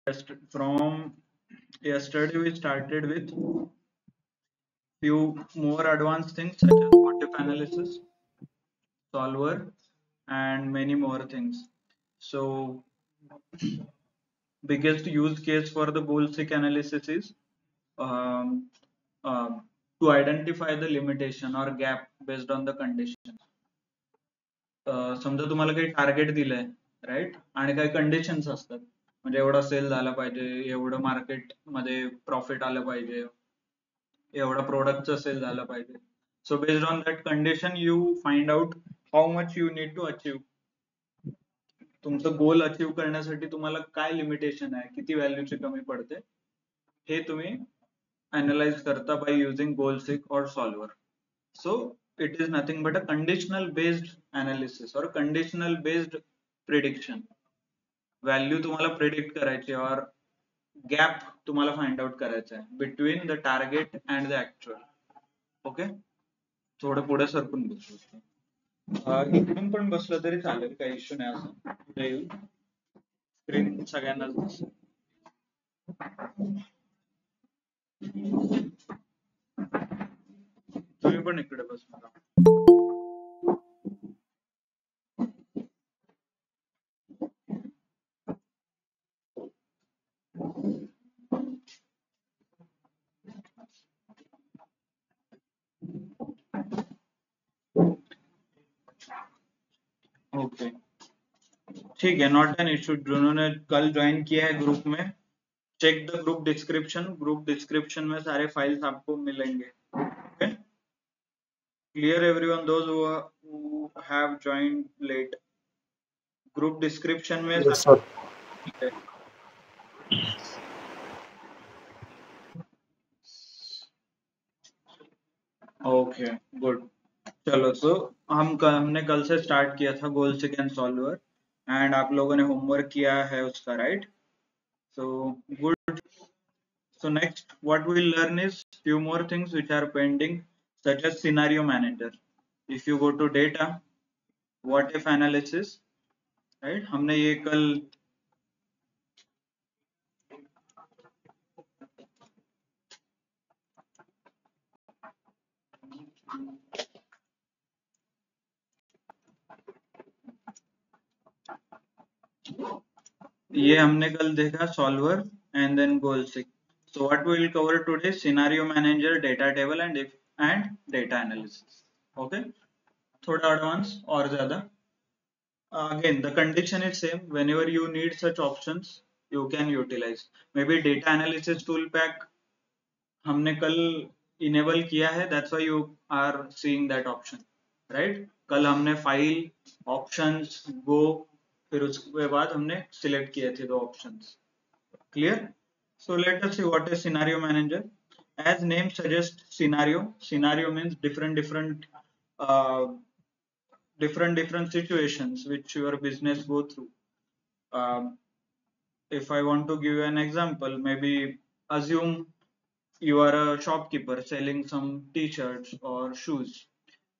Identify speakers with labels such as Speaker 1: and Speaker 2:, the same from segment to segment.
Speaker 1: From yesterday we started with few more advanced things such as what if analysis, solver, and many more things. So biggest use case for the goal-seek analysis is um, to identify the limitation or gap based on the condition. समजा तुम्हाला काही target दिलंय right आणि काही conditions असतात म्हणजे एवढा cell झाला पाहिजे एवढं मार्केट मध्ये प्रॉफिट आलं पाहिजे एवढा प्रोडक्टचं सेल झालं पाहिजे so based on that condition you find out how much you need to achieve तुमचं गोल अचीव करण्यासाठी तुम्हाला काय लिमिटेशन आहे किती व्हॅल्यूची कमी पडते हे तुम्ही अनालाइज करता by using goal seek or solver. So it is nothing but a conditional based analysis or conditional based prediction. Value तुम्हाला predict करायची और gap तुम्हाला find out करायचा आहे between the target and the actual. Okay? थोडं पुढे सरकून बसू. इकडून पण बसलं तरी चालेल काही इश्यू नाही असं पुढे येऊन स्क्रीन सगळ्यांनाच दिसेल. तुम्ही पण इकडे बस मला ओके ठीक है नॉट एन इशू जिन्होंने कल ज्वाइन किया है ग्रुप में चेक द ग्रुप डिस्क्रिप्शन में सारे फाइल्स आपको मिलेंगे okay clear everyone those who have joined late group description में
Speaker 2: Yes, sir.
Speaker 1: ठीक है ओके गुड चलो सो हमने कल से स्टार्ट किया था गोल सीक एंड सॉल्वर एंड आप लोगों ने होमवर्क किया है उसका right so good so next what we'll learn is few more things which are pending such as scenario manager if you go to data what if analysis right हमने ये कल ये हमने कल देखा solver and then goal seek so what we will cover today scenario manager data table and data analysis okay थोड़ा advance और ज़्यादा again the condition is same whenever you need such options you can utilize maybe data analysis tool pack हमने कल enable किया है that's why you are seeing that option right कल हमने file options go फिर उसके बाद हमने select किए थे दो options clear so let us see what is scenario manager as name suggests scenario means uh, different situations which your business go through um, if I want to give you an example maybe assume you are a shopkeeper selling some t-shirts or shoes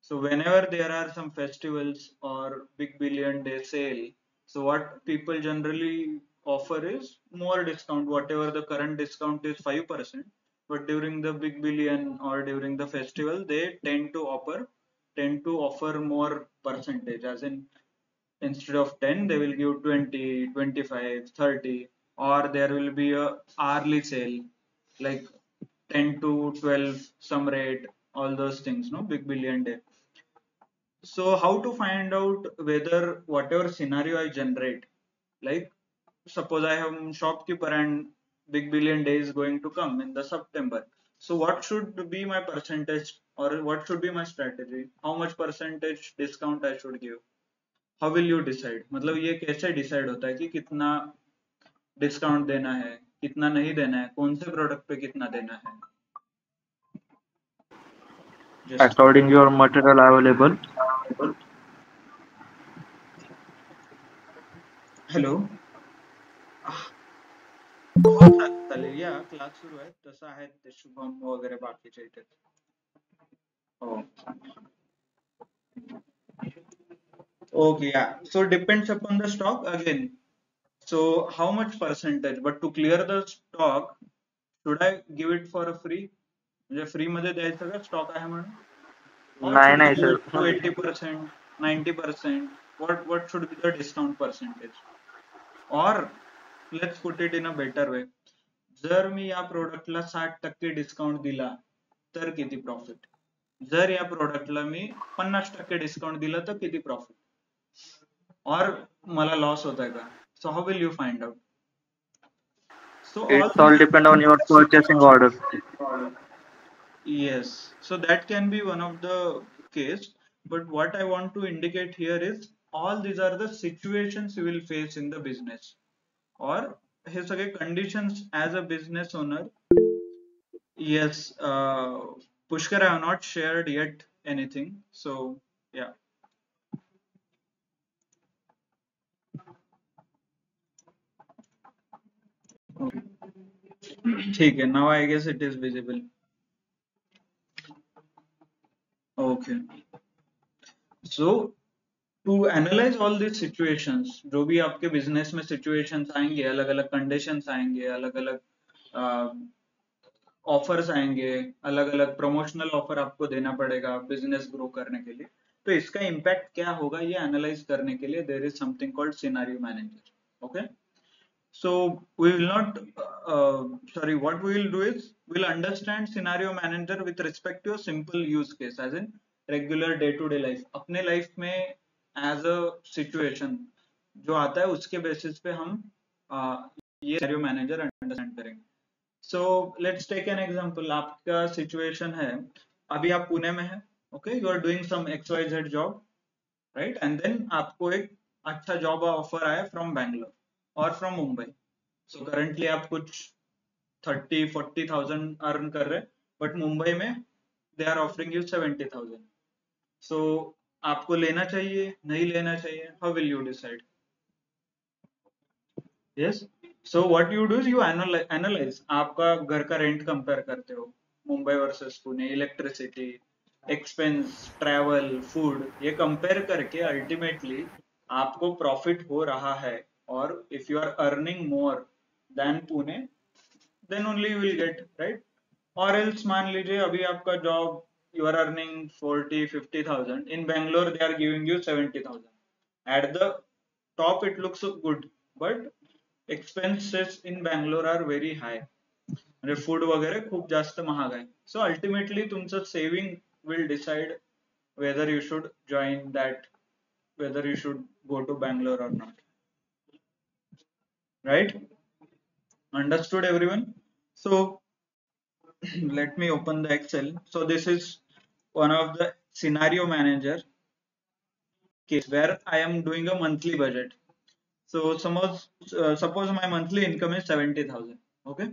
Speaker 1: so whenever there are some festivals or big billion day sale so what people generally offer is more discount whatever the current discount is 5% but during the big billion or during the festival they tend to offer more percentage as in instead of 10 they will give 20 25 30 or there will be a hourly sale like 10 to 12 some rate all those things no big billion day so how to find out whether whatever scenario I generate like suppose I am shopkeeper and big billion day is going to come in the September so what should be my percentage or what should be my strategy how much percentage discount I should give how will you decide मतलब ये कैसे decide होता है कि कितना discount देना है कितना नहीं देना है कौन से प्रोडक्ट पे कितना देना है Just
Speaker 2: According your material available.
Speaker 1: Hello हो चालेल या क्लास सुरू आहे तसं आहेत ते शुभम वगैरे बाकीचे इथे हो okay yeah so depends upon the stock again So how much percentage, but to clear the stock, should I give it for a free, म्हणजे फ्री मध्ये द्यायचं का स्टॉक आहे म्हणून, or
Speaker 2: नाही
Speaker 1: should we
Speaker 2: नाही
Speaker 1: give
Speaker 2: sir.
Speaker 1: it to 80%, 90%? What should be the discount percentage? Or let's put it in a better way, जर मी या प्रोडक्टला 60% डिस्काउंट दिला तर किती प्रॉफिट, जर या प्रोडक्टला मी 50% डिस्काउंट दिलं तर किती प्रॉफिट, और मला लॉस होत आहे का? So how will you find out? So all
Speaker 2: It's all depend on your purchasing order.
Speaker 1: yes, so that can be one of the case, but what I want to indicate here is all these are the situations you will face in the business, or हे सगळे conditions as a business owner. Yes, Pushkar, I have not shared yet anything, so yeah. ठीक है, now I guess it is visible. Okay, so to analyze all these situations, जो भी आपके business में situations आएंगे, अलग अलग conditions आएंगे, अलग अलग ऑफर्स आएंगे, अलग अलग प्रमोशनल ऑफर आपको देना पड़ेगा बिजनेस ग्रो करने के लिए, तो इसका इम्पैक्ट क्या होगा ये एनालाइज करने के लिए there is something called scenario manager. Okay, so we will not sorry, what we will do is we'll understand scenario manager with respect to a simple use case, as in regular day to day life, अपने life में as a situation जो आता है उसके basis पे हम ये scenario manager understand करेंगे. So let's take an example, आपका सिचुएशन है, अभी आप पुणे में है, okay, you are doing some XYZ job, right, and then आपको एक अच्छा जॉब ऑफर आया फ्रॉम बैंगलोर और फ्रॉम मुंबई. सो करंटली आप कुछ 30-40,000 अर्न कर रहे हैं, बट मुंबई में they are offering you 70,000. So आपको लेना चाहिए, नहीं लेना चाहिए, how will you decide? Yes, so what you do is you analyse, आपका घर का रेंट कंपेयर करते हो, Mumbai versus Pune, electricity, expense, travel, food, ये कंपेयर करके अल्टीमेटली आपको प्रॉफिट हो रहा है, और if you are earning more than Pune then only you will get, right. और एल्स मान लीजिए अभी आपका job, you are earning 40-50,000 in Bangalore, they are giving you 70,000. At the top it looks good, but expenses in Bangalore are very high, म्हणजे food वगैरे खूप जास्त महाग आहे. सो अल्टिमेटली तुमचं saving will decide whether you should join that, whether you should go to Bangalore or not, right? Understood everyone? So let me open the Excel. So this is one of the scenario manager case where I am doing a monthly budget. So suppose my monthly income is 70,000. Okay,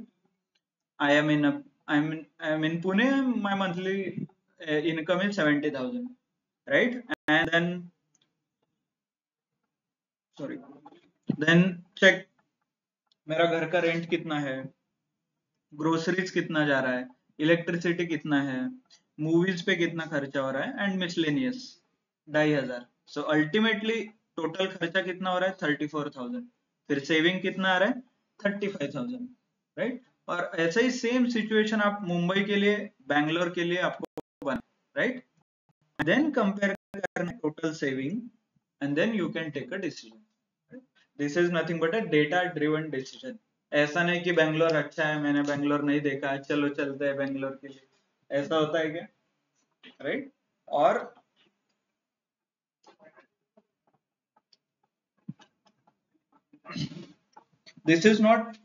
Speaker 1: I am in a I am in Pune. My monthly income is 70,000, right? And then sorry, then check मेरा घर का rent कितना है, groceries कितना जा रहा है, electricity कितना है, मूवीज पे कितना खर्चा हो रहा है, and miscellaneous 2,500. So ultimately total खर्चा कितना हो रहा है 34,000. फिर सेविंग कितना आ रहा है 35,000, राइट. और ऐसा ही सेम सिचुएशन आप मुंबई के लिए, बैंगलोर के लिए आपको बना, राइट. देन कंपेयर करना total saving, and then you can take a decision. This is nothing but a data driven decision. ऐसा नहीं कि बैंगलोर अच्छा है, मैंने बैंगलोर नहीं देखा है, चलो चलते हैं बैंगलोर के लिए, ऐसा होता है क्या, राइट? और this is not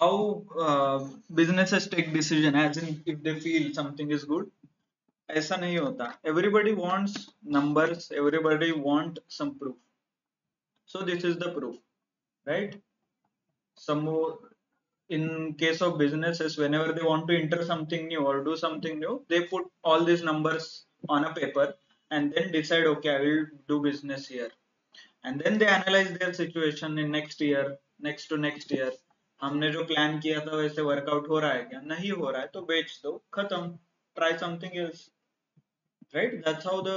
Speaker 1: how businesses take decision, as in if they feel something is good. ऐसा नहीं होता. Everybody wants numbers, everybody want some proof. So this is the proof, right? Some more, in case of businesses, whenever they want to enter something new or do something new, they put all these numbers on a paper and then decide, okay, I will do business here. And then they analyze their situation in next year, next to next year. हमने जो plan किया था वैसे workout हो रहा है क्या, नहीं हो रहा है तो बेच दो, खत्म, try something else, right? That's how the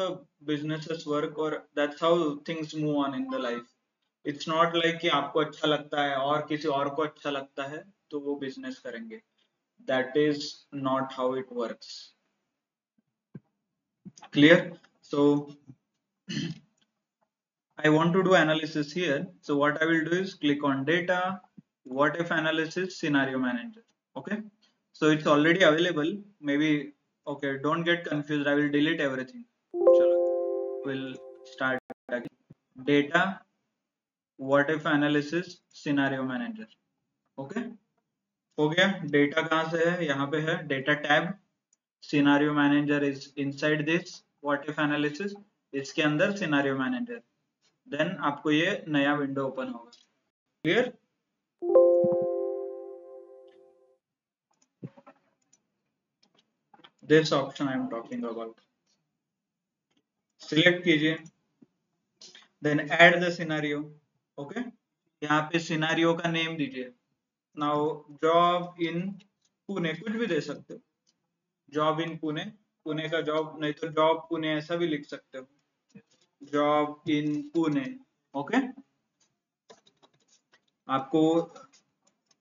Speaker 1: businesses work, or that's how things move on in the life. It's not like कि आपको अच्छा लगता है और किसी और को अच्छा लगता है तो वो बिजनेस करेंगे. That is not how it works. Clear? So I want to do analysis here. So what I will do is click on data, what if analysis, scenario manager. Okay. So it's already available. Maybe, okay, don't get confused. I will delete everything. We'll start again. Data, what if analysis, scenario manager. Okay. हो गया. Data कहाँ से है? यहाँ पे है data tab. Scenario manager is inside this. What if analysis, इसके अंदर scenario manager. देन आपको ये नया विंडो ओपन होगा. Clear? This option I am talking about. Select कीजिए, then add the scenario. Okay, यहाँ पे सिनेरियो का नेम दीजिए. नाउ जॉब इन पुणे, कुछ भी दे सकते हो. जॉब इन पुणे, पुणे का जॉब, नहीं तो जॉब पुणे ऐसा भी लिख सकते हो. Job in Pune. ओके, आपको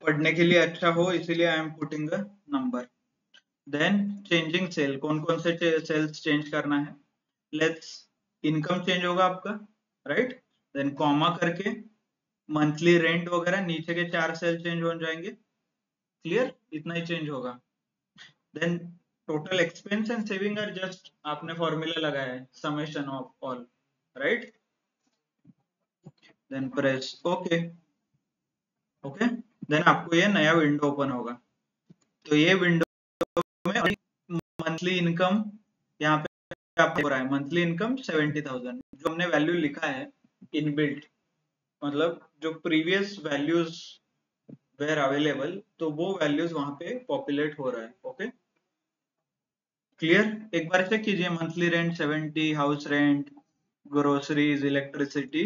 Speaker 1: पढ़ने के लिए अच्छा हो इसीलिए I am putting the number. Then changing cell, कौन कौन से सेल्स चेंज करना है. लेट्स इनकम चेंज होगा आपका, राइट. देन कॉमा करके मंथली रेंट वगैरह नीचे के 4 सेल चेंज हो जाएंगे. क्लियर? इतना ही चेंज होगा. Then total expense and saving are just आपने फॉर्मूला लगाया है, summation of all, right. Then press okay. Okay, then आपको ये नया विंडो ओपन होगा. तो ये विंडो में मंथली इनकम यहाँ पे आप हो रहा है. मंथली इनकम 70,000 जो हमने वैल्यू लिखा है इनबिल्ट, मतलब जो प्रीवियस वैल्यूज वेर अवेलेबल, तो वो वैल्यूज वहां पे पॉपुलेट हो रहा है. Okay, clear? एक बार चेक कीजिए. Monthly rent 70, house rent, groceries, electricity,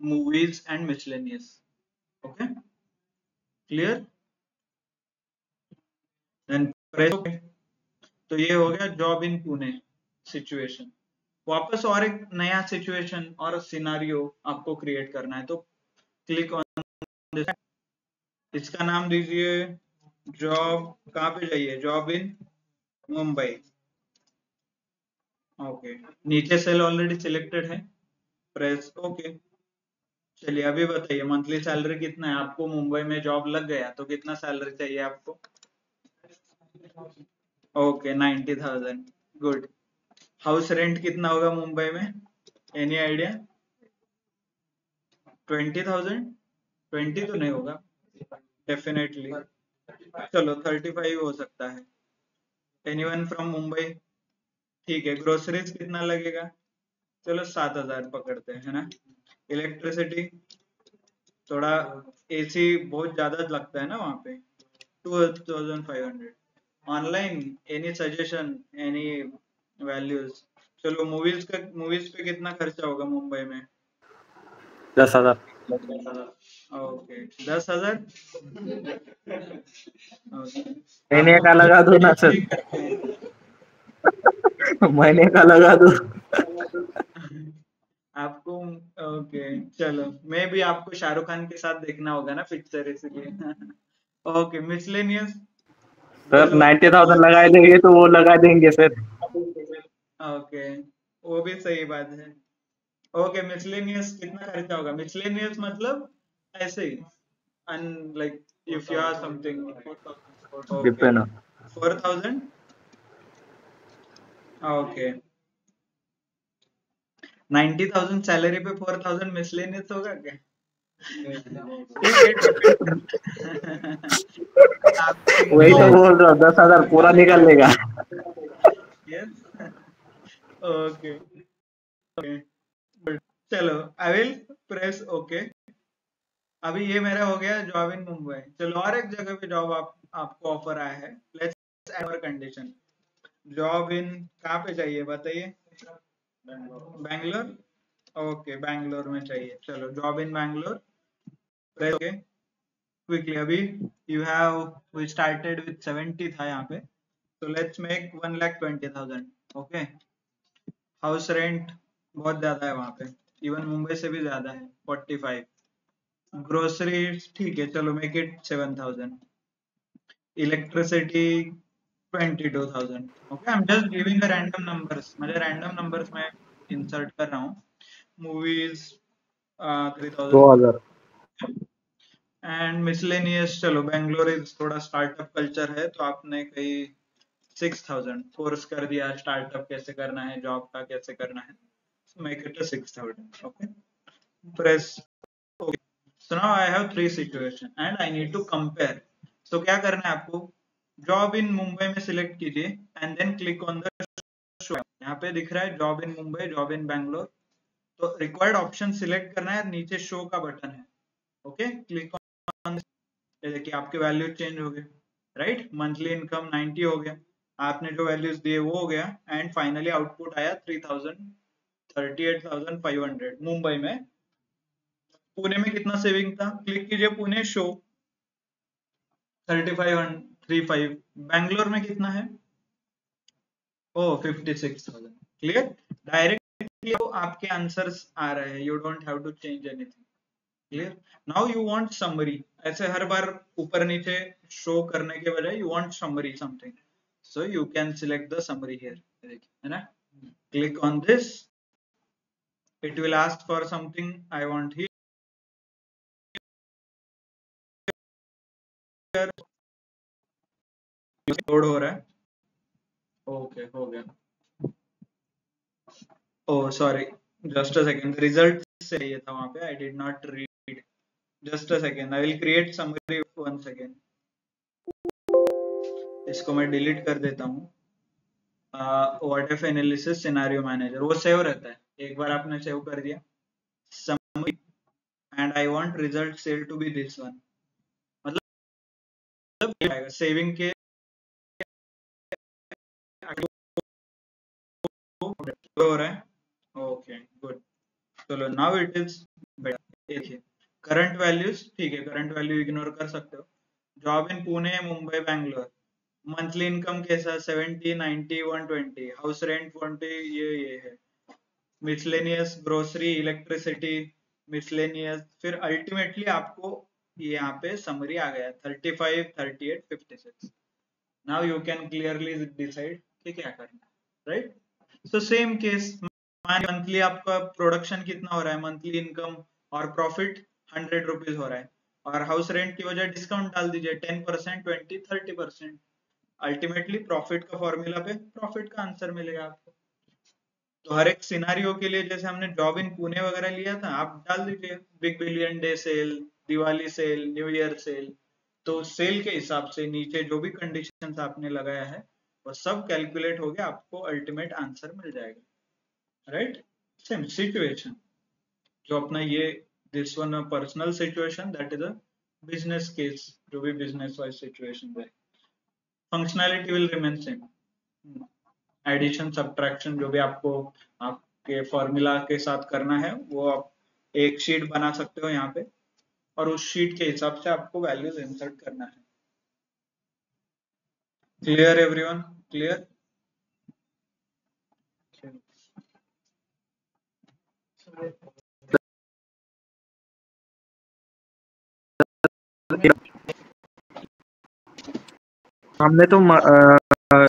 Speaker 1: movies and miscellaneous. Okay, clear? Then press okay. तो ये हो गया जॉब इन पुणे सिचुएशन. वापस और एक नया सिचुएशन और सिनारियो आपको क्रिएट करना है, तो क्लिक ऑन दिस. इसका नाम दीजिए जॉब, कहाँ पे जाइए, जॉब इन मुंबई. ओके, नीचे सेल ऑलरेडी सिलेक्टेड है. Press okay. चलिए अभी बताइए मंथली सैलरी कितना है आपको. मुंबई में जॉब लग गया तो कितना सैलरी चाहिए आपको. ओके 90,000. गुड. हाउस रेंट कितना होगा मुंबई में, एनी आइडिया. 20,000. 20 तो नहीं होगा डेफिनेटली. चलो 35 हो सकता है. Anyone from Mumbai. ठीक है. ग्रोसरीज कितना लगेगा, चलो 7,000 पकड़ते हैं, है ना. इलेक्ट्रिसिटी थोड़ा, एसी बहुत ज्यादा लगता है ना वहाँ पे, 2,500. Online any suggestion, any values. चलो मूवीज पे कितना खर्चा होगा मुंबई में.
Speaker 2: 10,000.
Speaker 1: ओके 10,000.
Speaker 2: महीने का लगा दो ना सर, महीने का लगा दो.
Speaker 1: आपको ओके, चलो मैं भी आपको शाहरुख खान के साथ देखना होगा ना पिक्चर, इसलिए. Okay miscellaneous.
Speaker 2: सर 90,000 लगा देंगे तो वो लगा देंगे सर.
Speaker 1: ओके, वो भी सही बात है. ओके मिसलेनियस कितना खर्चा होगा. मिसलेनियस मतलब ऐसे ही, like if you are something. Okay
Speaker 2: depend.
Speaker 1: 4,000. Okay 90,000 salary पे 4,000 मिसलेनियस होगा क्या.
Speaker 2: वही तो बोल रहा हूँ, 10,000 पूरा निकल लेगा.
Speaker 1: यस. ओके चलो आई विल प्रेस ओके. अभी ये मेरा हो गया जॉब इन मुंबई. चलो और एक जगह पे जॉब आपको ऑफर आया है. Let's add condition. Job in कहाँ पे चाहिए बताइए. बैंगलोर. ओके बैंगलोर में चाहिए. चलो job in Bangalore. Press okay. Quickly अभी you have, we started with 70 था यहाँ पे, so let's make 1,20,000. Okay. House rent बहुत ज्यादा है वहां पे, इवन मुंबई से भी ज्यादा है, 45. ग्रोसरी ठीक है, चलो make it 7,000. Electricity 22,000. Okay, I am just giving a random numbers, मुझे रैंडम नंबर्स में इंसर्ट कर रहा हूँ. मूवीज 3,000.
Speaker 2: 2000.
Speaker 1: एंड मिसलेनियस, चलो बेंगलोर इज थोड़ा स्टार्टअप कल्चर है, तो आपने कहीं 6,000 फोर्स कर दिया, स्टार्टअप कैसे करना है, जॉब का कैसे करना है, so make it a 6,000. okay, press okay. So now I have three situation and I need to compare. So क्या करना है आपको, जॉब इन मुंबई में सिलेक्ट कीजिए and then click on the show. यहाँ पे दिख रहा है job in Mumbai, job in Bangalore, तो रिक्वायर्ड ऑप्शन सिलेक्ट करना है, नीचे शो का बटन है. ओके, क्लिक ऑन, ये देखिए आपके वैल्यू चेंज हो गए, राइट. मंथली इनकम 90 हो गया, आपने जो वैल्यूज दिए वो हो गया, एंड फाइनली आउटपुट आया 38,500 मुंबई में. पुणे में कितना सेविंग था, क्लिक कीजिए पुणे, शो 35,35. बैंगलोर में कितना है, ओ 56,000. क्लियर, डायरेक्टली आपके आंसर्स आ रहे हैं, you don't have to change anything. Clear. Now you want summary, ऐसे हर बार ऊपर नीचे शो करने के बजाय you want summary something, so you can select the summary here, है ना. click on this, it will ask for something, I want here, load हो रहा है. ओके, हो गया. oh sorry, just a second, result चाहिए था वहां पे, I did not read. just a second, I will create summary once again. इसको मैं डिलीट कर देता हूँ. What if analysis scenario manager, वो सेव रहता है, एक बार आपने सेव कर दिया. summary and I want result cell to be this one. मतलब सेविंग के हो रहा है. ओके गुड, चलो नाउ इट इज बेटर. देखिए करंट वैल्यूज, ठीक है, करंट वैल्यू इग्नोर कर सकते हो. Job in Pune, Mumbai, Bangalore. Monthly income कैसा, 70, 90, 120. हाउस रेंट 40, ये है. Miscellaneous, grocery, electricity, miscellaneous. फिर अल्टीमेटली आपको ये यहाँ पे समरी आ गया 35, 38, 56. Now you can clearly decide कि क्या करना, right. So same case, monthly आपका प्रोडक्शन कितना हो रहा है, मंथली इनकम और प्रॉफिट 100 रुपीज हो रहा है, और हाउस रेंट की वजह डिस्काउंट डाल दीजिए 10%, 20, 30%. अल्टीमेटली प्रॉफिट का फॉर्मूला पे प्रॉफिट का आंसर मिलेगा आपको. तो हर एक सिनारियो के लिए, जैसे हमने जॉब इन पुणे वगैरह लिया था, आप डाल दीजिए big billion day sale, Diwali sale, new year sale, तो सेल के हिसाब से नीचे जो भी कंडीशंस आपने लगाया है वो सब कैलकुलेट हो गया, आपको अल्टीमेट आंसर मिल जाएगा, राइट. सेम सिचुएशन जो अपना ये this one personal situation, that is a business case, जो भी बिजनेस वाइज सिचुएशन है. Functionality will remain same, addition subtraction जो भी आपको आपके फॉर्मूला के साथ करना है वो आप एक शीट बना सकते हो यहाँ पे, और उस शीट के हिसाब से आपको वैल्यूज इंसर्ट करना है. Clear everyone, clear.
Speaker 2: हमने तो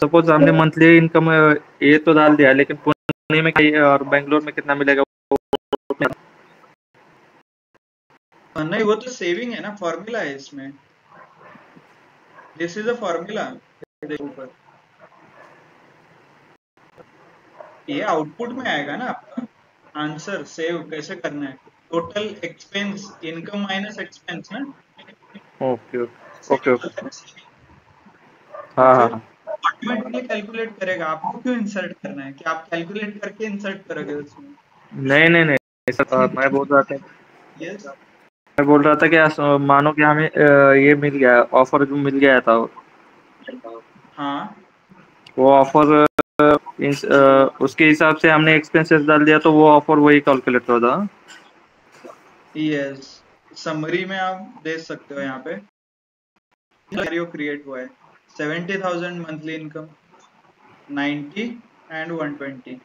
Speaker 2: सपोज हमने मंथली इनकम ये तो डाल दिया, लेकिन पुणे में और बेंगलोर में कितना मिलेगा वो
Speaker 1: नहीं, वो तो सेविंग है ना, फॉर्मूला है इसमें, दिस इज अ फॉर्मूला. ऊपर ये आउटपुट में आएगा ना आपका आंसर, सेव कैसे करना है. Total expense, income minus expense ना,
Speaker 2: ओके
Speaker 1: सेम
Speaker 2: ओके ओके.
Speaker 1: बोलते हैं ना. तो
Speaker 2: हाँ हाँ
Speaker 1: फिर
Speaker 2: हाँ.
Speaker 1: ऑटोमेटिकली कैलकुलेट करेगा, आपको क्यों इंसर्ट करना है, कि आप कैलकुलेट करके इंसर्ट करोगे उसमें.
Speaker 2: नहीं नहीं नहीं, ऐसा तो मैं बोल रहा था,
Speaker 1: यस.
Speaker 2: मैं बोल रहा था कि मानो कि हमें ये मिल गया, ऑफर जो मिल गया था,
Speaker 1: हाँ,
Speaker 2: वो ऑफर उसके हिसाब से हमने एक्सपेंसेस डाल दिया, तो वो ऑफर वही कैलकुलेट होता.
Speaker 1: यस. समरी में आप देख सकते हो यहाँ पे सिनेरियो क्रिएट हुआ है, 70,000 मंथली इनकम, 90 एंड 120.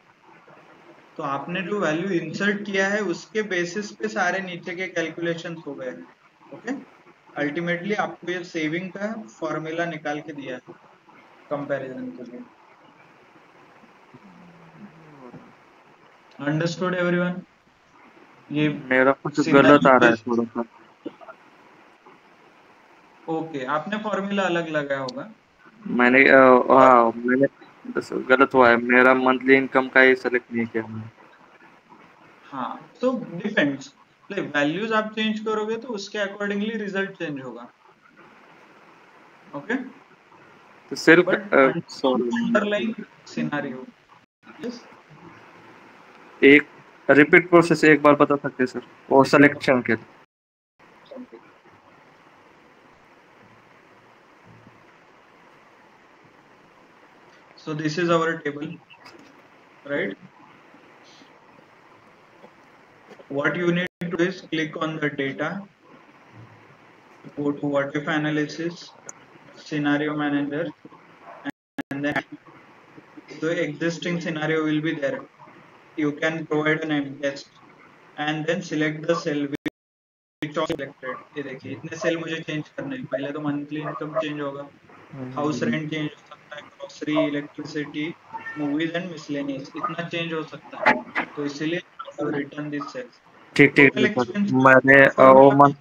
Speaker 1: तो आपने जो वैल्यू इंसर्ट किया है उसके बेसिस पे सारे नीचे के कैलकुलेशंस हो गए। ओके, अल्टीमेटली आपको ये सेविंग का फॉर्मूला निकाल के दिया है कंपैरिजन के लिए। Understood everyone? ये
Speaker 2: मेरा कुछ गलत आ
Speaker 1: सिनेरियो
Speaker 2: रहा है
Speaker 1: बेस्ड।
Speaker 2: थोड़ा सा।
Speaker 1: ओके, आपने फॉर्मूला अलग लगाया होगा।
Speaker 2: मैंने हाँ मैंने गलत हुआ है, मेरा मंथली इनकम का ही सेलेक्ट नहीं किया मैंने।
Speaker 1: हाँ, तो डिपेंड्स, लाइक वैल्यूज आप चेंज करोगे तो उसके अकॉर्डिंगली रिजल्ट चेंज होगा। ओके,
Speaker 2: तो सिर्फ
Speaker 1: but
Speaker 2: sorry,
Speaker 1: underline scenario. Yes,
Speaker 2: एक रिपीट प्रोसेस एक बार बता सकते हैं सर, और सिलेक्शन के।
Speaker 1: so this is our table, right? What you need to do is click on the data, go to what if analysis, scenario manager, and then the existing scenario will be there. You can provide an end test and then select the cell which was selected. ये देखिए, इतने cell मुझे change करने हैं। पहले तो monthly income change होगा, house rent change हो सकता है, grocery, electricity, movies and miscellaneous, इतना चेंज हो सकता है। तो इसीलिए रिटर्न दिस सेल्स।
Speaker 2: ठीक ठीक
Speaker 1: टोटल
Speaker 2: है सर,
Speaker 1: एक्सपेंस
Speaker 2: मैंने वो
Speaker 1: फॉर्मूला।
Speaker 2: मंथ।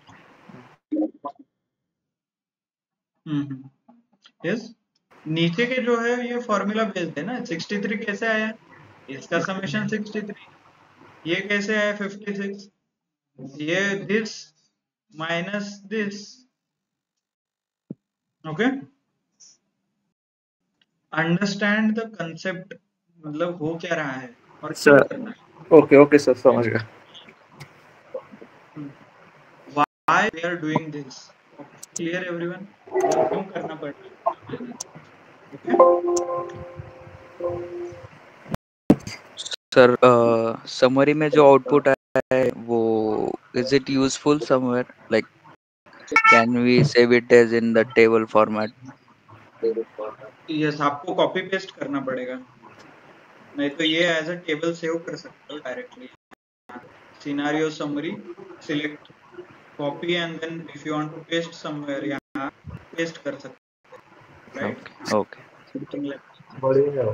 Speaker 1: यस, नीचे के जो है ये फॉर्मूला बेस्ड है ना। 63 कैसे आया, इसका समेशन 63, ये कैसे आया 56, ये this minus this. Okay, understand the concept, मतलब हो क्या रहा है और क्यों
Speaker 2: सर
Speaker 1: करना
Speaker 2: ओके ओके सर, समझ गया।
Speaker 1: है, why we are doing this. Clear everyone, मतलब क्यों करना पड़ रहा है। ओके,
Speaker 3: सर समरी में जो आउटपुट है वो is it useful somewhere, like can we save it as in the table format?
Speaker 1: Yes, आपको कॉपी पेस्ट करना पड़ेगा, नहीं तो ये एज अ टेबल सेव कर सकते हो directly. Scenario summary, select, copy, and then if you want to paste somewhere यहाँ पेस्ट कर सकते हो, right?
Speaker 3: Okay okay
Speaker 1: something like,
Speaker 2: बढ़िया।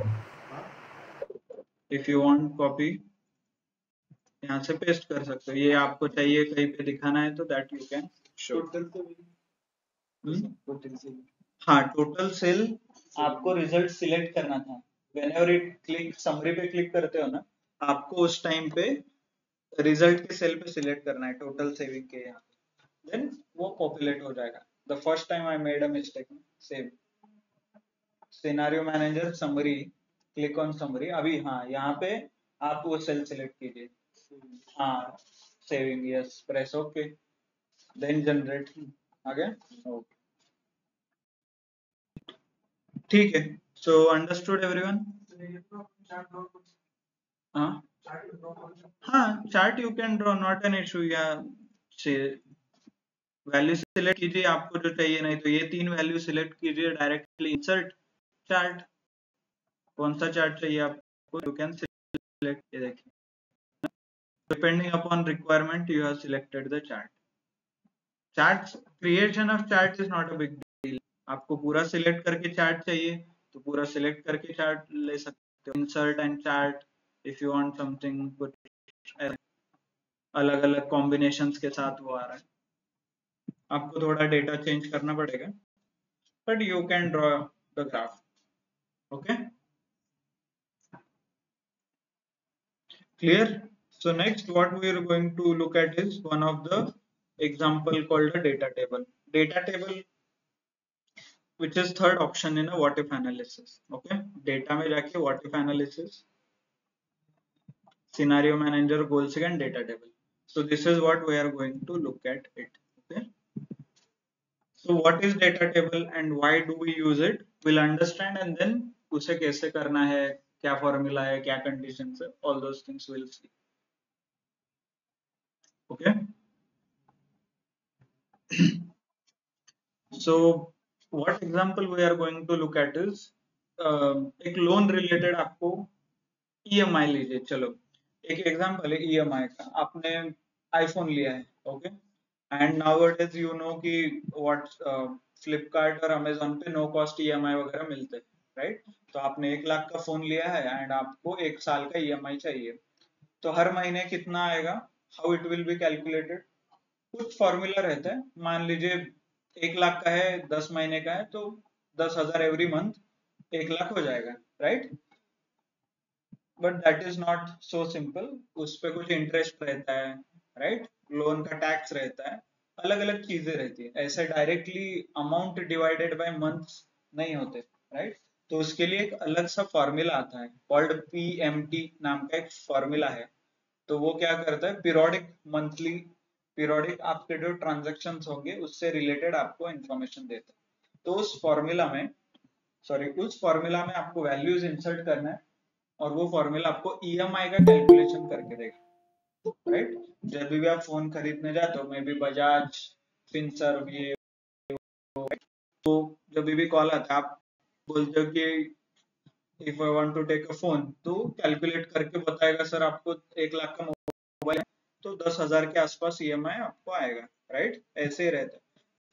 Speaker 1: इफ यू वांट कॉपी यहाँ से पेस्ट कर सकते हो। ये आपको चाहिए कहीं पे दिखाना है तो दैट यू कैन शो। हाँ, टोटल सेल आपको रिजल्ट सिलेक्ट करना था। व्हेनेवर इट क्लिक समरी पे क्लिक करते हो ना, आपको उस टाइम पे रिजल्ट के सेल पे सिलेक्ट करना है टोटल सेविंग के यहाँ, देन वो पॉपुलेट हो जाएगा। The first time I made a mistake, save scenario manager summary, click on summary. अभी हाँ, यहाँ पे आप वो सेल सिलेक्ट कीजिए, हाँ saving, yes, press okay, then generate आ गया। ओके, ठीक है, सो अंडरस्टूड एवरीवन? हाँ हाँ, chart you can draw, not an issue. या वैल्यू सिलेक्ट कीजिए आपको जो चाहिए, नहीं तो ये तीन वैल्यू सिलेक्ट कीजिए डायरेक्टली, इंसर्ट चार्ट, कौन सा चार्ट चाहिए आपको, यू कैन सिलेक्ट। ये देखिए, depending upon requirement you have selected the chart. Chart creation of chart is not a big deal. आपको पूरा सिलेक्ट करके चार्ट चाहिए तो पूरा सिलेक्ट करके चार्ट ले सकते हो, insert and chart. If you want something कुछ अलग अलग कॉम्बिनेशंस के साथ वो आ रहा है, आपको थोड़ा डेटा चेंज करना पड़ेगा, but you can draw the graph. Okay, clear? So next what we are going to look at is one of the example called a data table. Data table, which is third option in a what if analysis. Okay, data में जाके what if analysis, scenario manager, goal seek and data table. So this is what we are going to look at it. Okay, so what is data table and why do we use it, we'll understand, and then उसे कैसे करना है, क्या formula है, क्या conditions है, all those things we'll see. Okay, so what example we are going to look at is एक loan related आपको EMI लीजिए, चलो एक एग्जांपल है ईएमआई का, आपने आईफोन लिया है, okay, and nowadays you know कि व्हाट फ्लिपकार्ट और अमेजोन पे नो कॉस्ट ईएमआई वगैरह मिलते हैं, राइट? तो आपने 1 लाख का फोन लिया है एंड आपको 1 साल का ईएमआई चाहिए, तो हर महीने कितना आएगा, how it will be calculated? कुछ फॉर्मूला रहता है, मान लीजिए 1 लाख का है, 10 महीने का है, तो 10,000 एवरी मंथ 1 लाख हो जाएगा, right? But that is not so simple, उस पे कुछ इंटरेस्ट रहता है, राइट? लोन का टैक्स रहता है, अलग अलग चीजें रहती है, ऐसे directly amount divided by months नहीं होते, राइट? तो उसके लिए एक अलग सा फॉर्मूला आता है, कॉल्ड पीएमटी नाम का एक फॉर्मूला है। तो वो क्या करता है, पीरियोडिक मंथली, पीरियोडिक आपके जो ट्रांजेक्शन होंगे उससे रिलेटेड आपको इंफॉर्मेशन देता है। तो उस फॉर्मूला में आपको वैल्यूज इंसर्ट करना है और वो फॉर्मूला आपको ईएमआई का कैलकुलेशन करके देगा, राइट? जब भी आप फोन खरीदने जाते हो, मे बी बजाज फिनसर्व ये, तो जब भी कॉल आता है आप बोलते हो कि if I want to take a phone, तो कैलकुलेट करके बताएगा सर आपको 1 लाख का मोबाइल है तो 10,000 के आसपास ईएमआई आपको आएगा, राइट? ऐसे ही रहता है।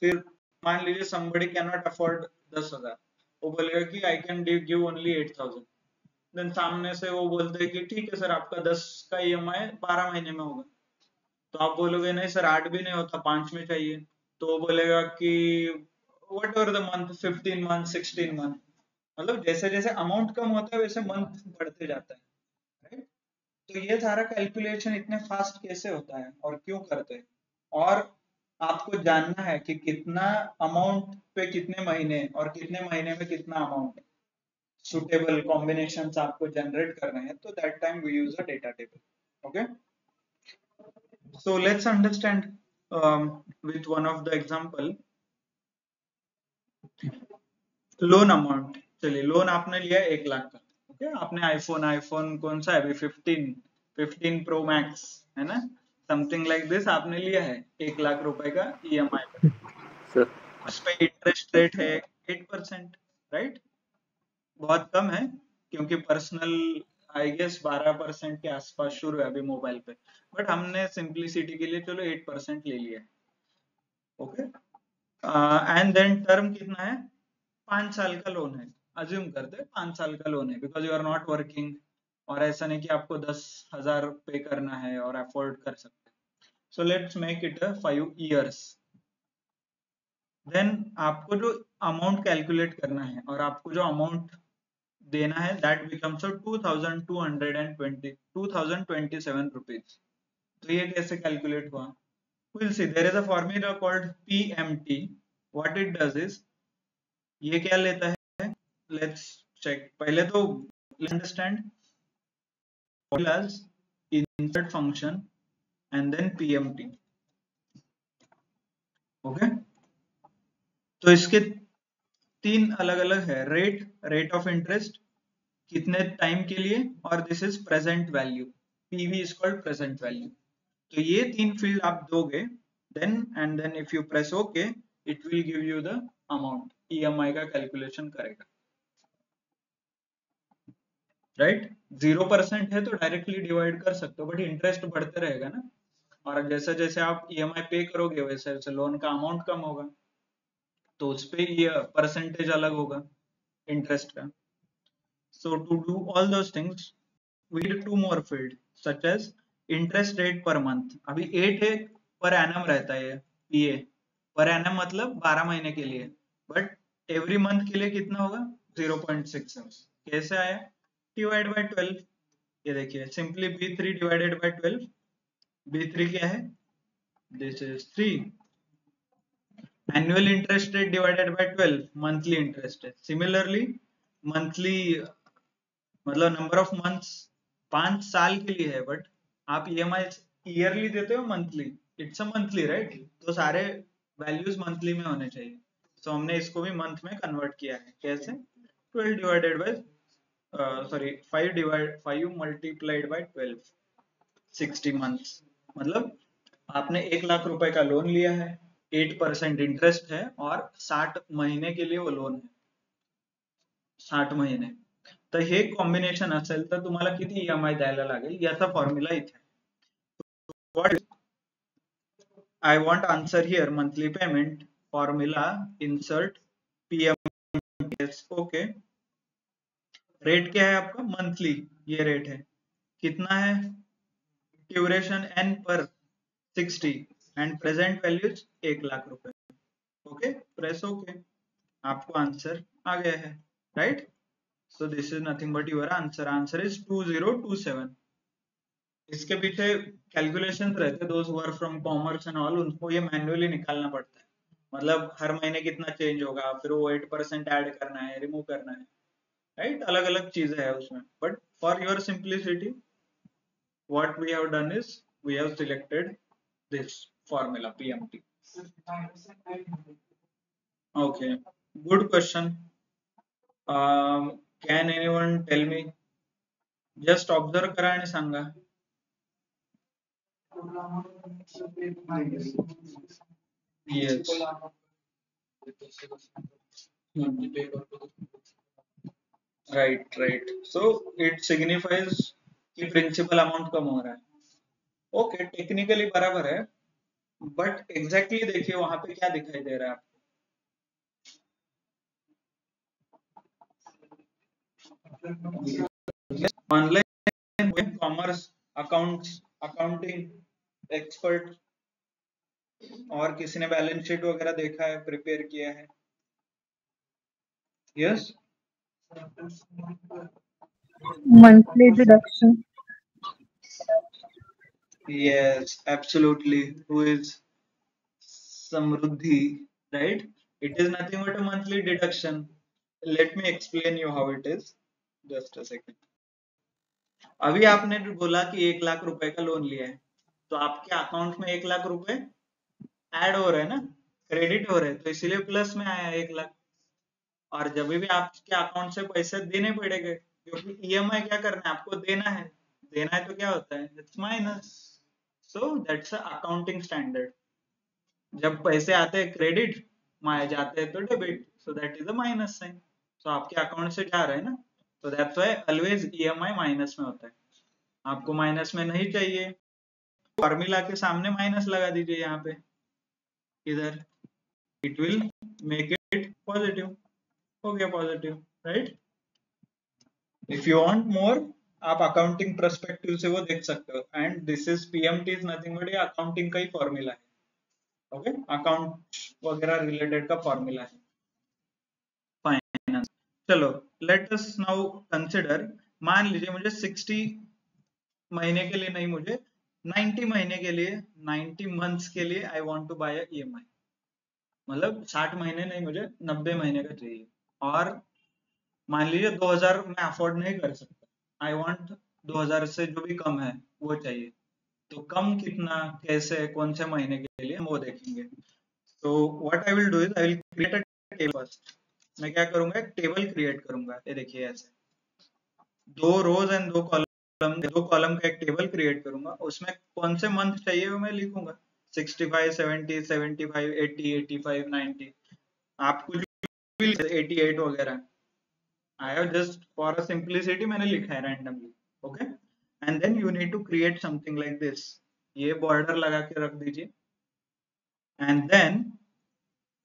Speaker 1: फिर मान लीजिए somebody cannot afford 10,000, वो बोलेगा कि I can give only 8,000, then सामने से वो बोलते हैं कि ठीक है सर आपका 10 का ईएमआई 12 महीने में होगा, तो आप बोलोगे नहीं सर 8 भी नहीं होता, 5 में चाहिए, तो वो बोलेगा कि what ever the month, 15 month, 16 month, मतलब जैसे जैसे अमाउंट कम होता है वैसे मंथ बढ़ते जाता है, राइट? तो ये सारा कैलकुलेशन इतने फास्ट कैसे होता है और क्यों करते हैं, और आपको जानना है कि कितना अमाउंट पे कितने महीने और कितने महीने में कितना अमाउंट, सुटेबल कॉम्बिनेशंस आपको जनरेट करने हैं, तो that time we use a data table, okay? So let's understand with one of the example, loan amount. चलिए लोन आपने लिया 1 लाख का, ओके? आपने आईफोन कौन सा है अभी, 15 प्रो मैक्स है ना, समथिंग लाइक दिस आपने लिया है 1 लाख रुपए का ईएमआई पे,
Speaker 2: सर
Speaker 1: उस पे इंटरेस्ट रेट है 8%, राइट? बहुत कम है क्योंकि पर्सनल आई गेस 12% के आसपास शुरू है अभी मोबाइल पे, बट हमने सिंप्लिसिटी के लिए चलो 8% ले लिया, ओके? एंड देन टर्म कितना है, 5 साल का लोन है, अज्यूम करते हैं 5 साल का लोन है, because you are not working, और ऐसा नहीं कि आपको 10,000 पे करना है और अफोर्ड कर सकते, so let's make it 5 years। Then आपको जो अमाउंट कैलकुलेट करना है और आपको जो अमाउंट देना है दैट बिकम्स 2,227 रुपीज। तो ये कैसे कैलकुलेट हुआ, we'll see, there is a formula called PMT, what it does is, ये क्या लेता है, let's check, पहले तो understand formulas, insert function and then PMT, okay? तो इसके 3 अलग अलग है, रेट ऑफ इंटरेस्ट, कितने टाइम के लिए, और this is present value, PV is called present value. तो ये 3 फील्ड आप दोगे, then if you press okay it will give you the amount, EMI का कैलकुलेशन करेगा, राइट? 0% है तो डायरेक्टली डिवाइड कर सकते हो, बट इंटरेस्ट बढ़ते रहेगा ना, और जैसे जैसे आप ईएमआई पे करोगे वैसे वैसे लोन का अमाउंट कम होगा, तो उस पे ये परसेंटेज अलग होगा इंटरेस्ट का। So to do all those things, we need 2 more field such as interest rate per month। अभी 8 है, पर एनम रहता है ये पर एनम मतलब 12 महीने के लिए, बट एवरी मंथ के लिए कितना होगा, 0.6। कैसे आया, डिवाइड बाय 12, ये देखिए simply B3 divided by 12, B3 क्या है, this is 3, annual interest rate divided by 12 monthly interest है, सिमिलरली मंथली मतलब नंबर ऑफ मंथ्स 5 साल के लिए है, बट आप ईएमआई ईयरली देते हो monthly, it's a monthly, right? तो सारे वैल्यूज मंथली में होने चाहिए, तो हमने इसको भी मंथ में कन्वर्ट किया है, कैसे, 12 divided by 5 multiplied by 12, 60 months, मतलब आपने 1 लाख रुपए का लोन लिया है, 8% इंटरेस्ट है और 60 महीने के लिए वो लोन है, 60 महीने, तर हे कॉम्बिनेशन असेल तर तुम्हाला किती EMI द्यायला लागेल याचा फॉर्म्युला इथे. What I want answer here, monthly payment formula, insert PMTS. Okay, rate क्या है आपका? मंथली ये रेट है. कितना है? ड्यूरेशन n पर 60 एंड प्रेजेंट वैल्यूज 1 लाख रुपए. ओके, प्रेस ओके, आपको आंसर आ गया है, right? So this is nothing but your answer. Answer is 2027. इसके पीछे कैलकुलेशन रहते हैं, दोस्त who are from commerce and all, उनको ये मैन्युअली निकालना पड़ता है. मतलब हर महीने कितना चेंज होगा, फिर वो 8% ऐड करना है, रिमूव करना है, राइट? अलग अलग चीजें है उसमें. But for your simplicity what we have done is we have selected this formula PMT. Okay, good question. Can anyone tell me? Just observe करा आणि सांगा. Yes. Right. So it signifies कि प्रिंसिपल अमाउंट कम हो रहा है. Okay, technically बराबर है, but exactly देखिए वहां पे क्या दिखाई दे रहा है आपको. Online commerce, accounts, accounting expert, और किसी ने बैलेंस शीट वगैरह देखा है, प्रिपेयर किया है? Yes.
Speaker 4: Monthly deduction.
Speaker 1: Yes, absolutely. Who is Samruddhi, right? It is nothing but a monthly deduction. Let me explain you how it is. Just a second. अभी आपने बोला कि 1 लाख रुपए का लोन लिया है, तो आपके अकाउंट में 1 लाख रुपए ऐड हो रहे हैं ना, क्रेडिट हो रहे हैं, तो इसीलिए प्लस में आया 1 लाख. और जब भी आपके अकाउंट से पैसे देने पड़ेंगे, क्योंकि EMI क्या करना है आपको, देना है. देना है तो क्या होता है? It's minus. So that's a accounting standard. जब पैसे आते हैं क्रेडिट, माए जाते हैं तो debit, so that is a minus sign. So आपके अकाउंट से जा रहे हैं ना, तो that's why always EMI minus में होता है. आपको माइनस में नहीं चाहिए, फॉर्मूला के सामने माइनस लगा दीजिए यहाँ पे, इधर. It will make it positive. हो गया positive, right? If you want more, आप अकाउंटिंग पर्सपेक्टिव से वो देख सकते हो. And this is PMT is nothing but ये अकाउंटिंग का ही फॉर्मूला है. ओके, अकाउंट वगैरह रिलेटेड का फॉर्मूला है. फाइनेंस. चलो, लेट अस नाउ कंसिडर. मान लीजिए मुझे 60 महीने के लिए नहीं, मुझे 90 महीने के लिए, 90 मंथ्स के लिए I want to buy EMI. मतलब 60 महीने नहीं, मुझे 90 महीने का चाहिए. और मान लीजिए 2000 मैं अफोर्ड नहीं कर सकता, आई वांट 2000 से जो भी कम है वो चाहिए. तो कम कितना, कैसे, कौन से महीने के लिए, हम वो देखेंगे. तो what I will do is I will create a table first. मैं क्या करूंगा, एक टेबल क्रिएट करूंगा. ये देखिए ऐसे 2 रोज एंड 2 कॉलम का एक टेबल क्रिएट करूंगा. उसमें कौन से मंथ चाहिए वो मैं लिखूंगा. 65, 70, 75, 80, 85, 90, आप कुछ भी 88 वगैरह. I have just for a simplicity मैंने लिखा है randomly. Okay, and then you need to create something like this. ये border लगा के रख दीजिए. And then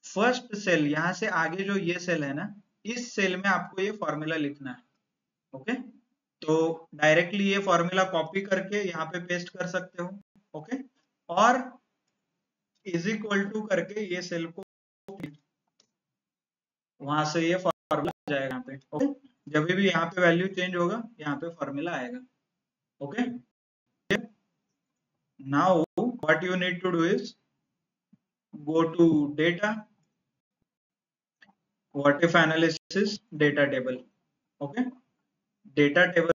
Speaker 1: first cell, यहाँ से आगे जो ये सेल है ना, इस सेल में आपको ये फॉर्मूला लिखना है. ओके, तो डायरेक्टली ये फॉर्मूला कॉपी करके यहाँ पे पेस्ट कर सकते हो. ओके, और इज इक्वल टू करके ये सेल को, वहां से ये फॉर्मूला आ जाएगा यहाँ पे. ओके, जब भी यहाँ पे वैल्यू चेंज होगा यहाँ पे फॉर्मूला आएगा. Okay, now what you need to do is go to data, what if analysis, data table. Okay, data table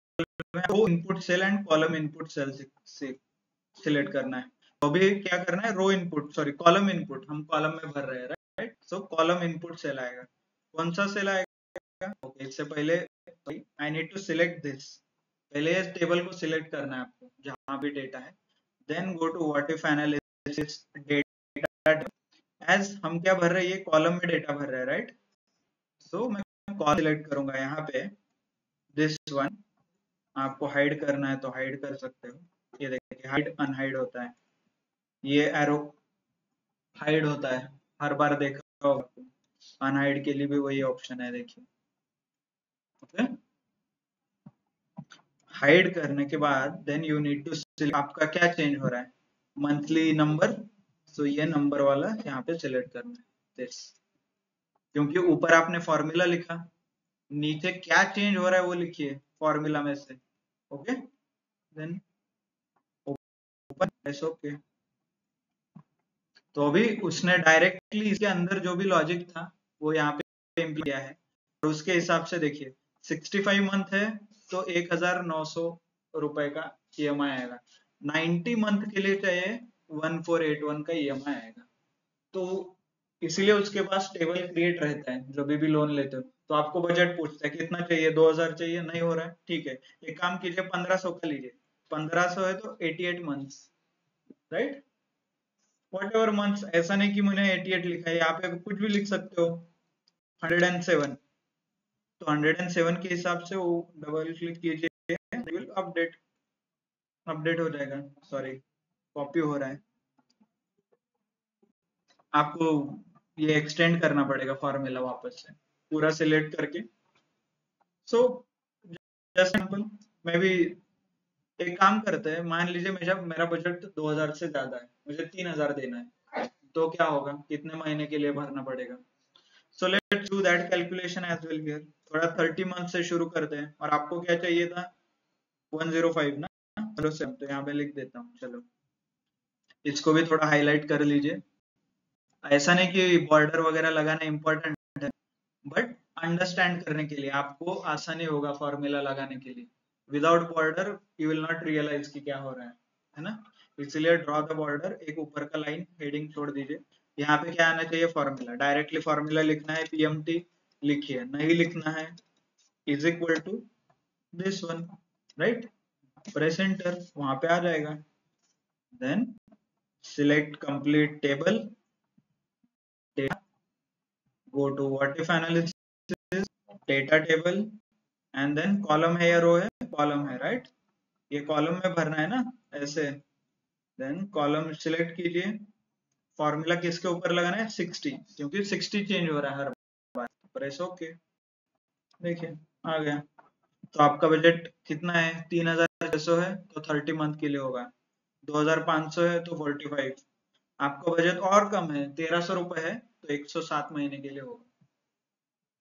Speaker 1: में row input cell and column input cell से सिलेक्ट करना है. तो अभी क्या करना है, row input, sorry column input, हम कॉलम में भर रहे हैं, right? So column input cell आएगा. कौन सा सेल आएगा? ओके, इससे पहले I need to select this. पहले इस टेबल को सिलेक्ट करना है आपको जहां भी डेटा है. Then go to what if analysis data. As हम क्या भर रहे हैं, ये कॉलम में डेटा भर रहे हैं, राइट? सो मैं कॉलम सिलेक्ट करूंगा यहाँ पे. दिस वन, आपको हाइड करना है तो हाइड कर सकते हो। ये देखिए हाइड अनहाइड होता है, ये एरो हाइड होता है, हर बार देखा होगा। अनहाइड के लिए भी वही ऑप्शन है, देखिए। ओके, हाइड करने के बाद then you need to select आपका क्या चेंज हो रहा है, मंथली नंबर। सो ये नंबर वाला यहाँ पे सिलेक्ट करना है दिस, क्योंकि ऊपर आपने फॉर्मूला लिखा, नीचे क्या चेंज हो रहा है वो लिखिए फॉर्मूला में से। Okay, then open S. Okay, तो अभी उसने डायरेक्टली इसके अंदर जो भी लॉजिक था वो यहाँ पे इम्प्लीमेंट किया है, और उसके हिसाब से देखिए 65 मंथ है तो 1900 रुपए का ईएमआई आएगा। 90 मंथ के लिए चाहिए 1481 का ईएमआई आएगा। तो इसीलिए उसके पास टेबल क्रिएट रहता है, जब भी लोन लेते हो तो आपको बजट पूछता है कितना चाहिए, 2000 चाहिए, नहीं हो रहा है, ठीक है एक काम कीजिए 1500 का लीजिए। 1500 है तो 88 मंथ्स, राइट, whatever months, ऐसा नहीं कि मैंने 88 लिखा है, यहाँ पे कुछ भी लिख सकते हो। 107, तो 107 के हिसाब से वो डबल क्लिक कीजिए, विल अपडेट हो जाएगा। सॉरी, कॉपी हो रहा है, आपको ये एक्सटेंड करना पड़ेगा फॉर्मूला वापस से पूरा सिलेक्ट करके। सो जस्ट सिंपल, मैं भी एक काम करते हैं, मान लीजिए मेरा बजट 2000 से ज्यादा है, मुझे 3000 देना है, तो क्या होगा, कितने महीने के लिए भरना पड़ेगा। So let's do that calculation as well here. थोड़ा 30 मंथ से शुरू करते हैं, और आपको क्या चाहिए था 105 ना, 107, तो यहाँ पे लिख देता हूँ। चलो इसको भी थोड़ा हाईलाइट कर लीजिए। ऐसा नहीं कि बॉर्डर वगैरह लगाना इंपॉर्टेंट है, बट अंडरस्टैंड करने के लिए आपको आसानी होगा फॉर्मूला लगाने के लिए। Without border you will not realize कि क्या हो रहा है ना। इसलिए ड्रॉ द बॉर्डर, एक ऊपर का लाइन हेडिंग छोड़ दीजिए। यहाँ पे क्या आना चाहिए, फॉर्मूला, डायरेक्टली फॉर्मूला लिखना है, पीएमटी लिखिए, नहीं लिखना है is equal to this one, right, press enter, वहां पे आ जाएगा। Then select complete table, go to what if analysis, data table, and then column है या रो है, कॉलम है, राइट, ये कॉलम में भरना है ना ऐसे। देन कॉलम सिलेक्ट कीजिए, फॉर्मूला किसके ऊपर लगाना है, 60, क्योंकि 60 चेंज हो रहा है हर बार। प्रेस ओके, देखिए आ गया। तो आपका बजट कितना है, 3600 है तो 30 मंथ के लिए होगा, 2500 है तो 45, आपका बजट और कम है 1300 रुपए है तो 107 महीने के लिए होगा।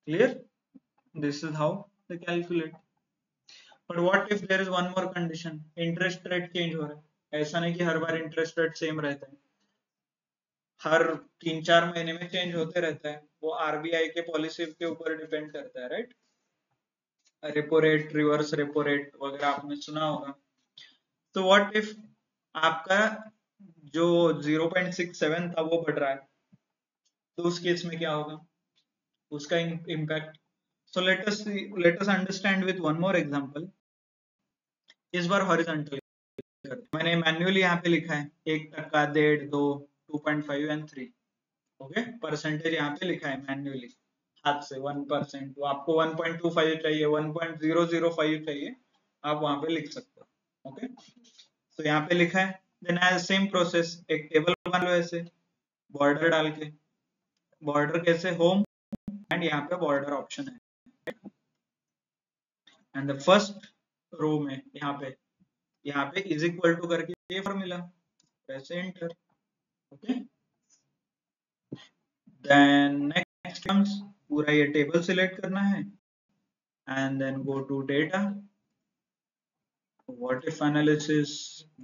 Speaker 1: Clear, this is how they calculate. But what if there is one more condition, interest rate change हो रहा है, ऐसा नहीं कि हर बार इंटरेस्ट रेट सेम रहता है, हर 3-4 महीने में चेंज होते रहता है, वो आरबीआई के पॉलिसी के ऊपर डिपेंड करता है, right. Repo rate, reverse repo rate वगैरह आपने सुना होगा। तो व्हाट इफ आपका जो 0.67 था वो बढ़ रहा है, तो उस केस में क्या होगा, उसका impact. So let us understand with one more example. इस बार हॉरिजॉन्टल मैंने मैन्युअली यहाँ पे लिखा है 1%, 1.5%, 2, 2.5 एंड 3। ओके, परसेंटेज यहाँ पे लिखा है मैन्युअली हाथ से 1%, तो आपको 1.25 चाहिए, 1.005 चाहिए, आप वहां पे लिख सकते हो। ओके, तो यहाँ पे लिखा है। देन एज सेम प्रोसेस, एक टेबल बना लो ऐसे, बॉर्डर डाल के, बॉर्डर कैसे, होम, एंड यहाँ पे बॉर्डर ऑप्शन है, एंड द फर्स्ट रो में यहाँ पे इज इक्वल टू करके ये formula, press enter. Okay, then next comes, पूरा ये टेबल सिलेक्ट करना है, and then go to data, what if analysis,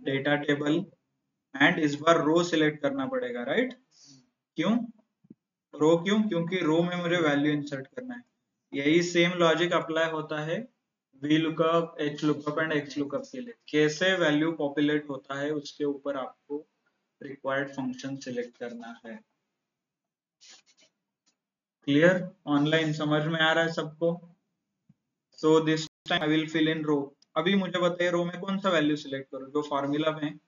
Speaker 1: data table, and इस बार रो सिलेक्ट करना पड़ेगा, राइट। क्यों रो, क्योंकि रो में मुझे वैल्यू इंसर्ट करना है। यही सेम लॉजिक अप्लाई होता है V lookup, H lookup and x lookup के लिए। कैसे वैल्यू पॉपुलेट होता है उसके ऊपर आपको रिक्वायर्ड फंक्शन सिलेक्ट करना है। क्लियर, ऑनलाइन समझ में आ रहा है सबको। So this time I will fill in row. अभी मुझे बताइए रो में कौन सा वैल्यू सिलेक्ट करो, जो फॉर्मूला में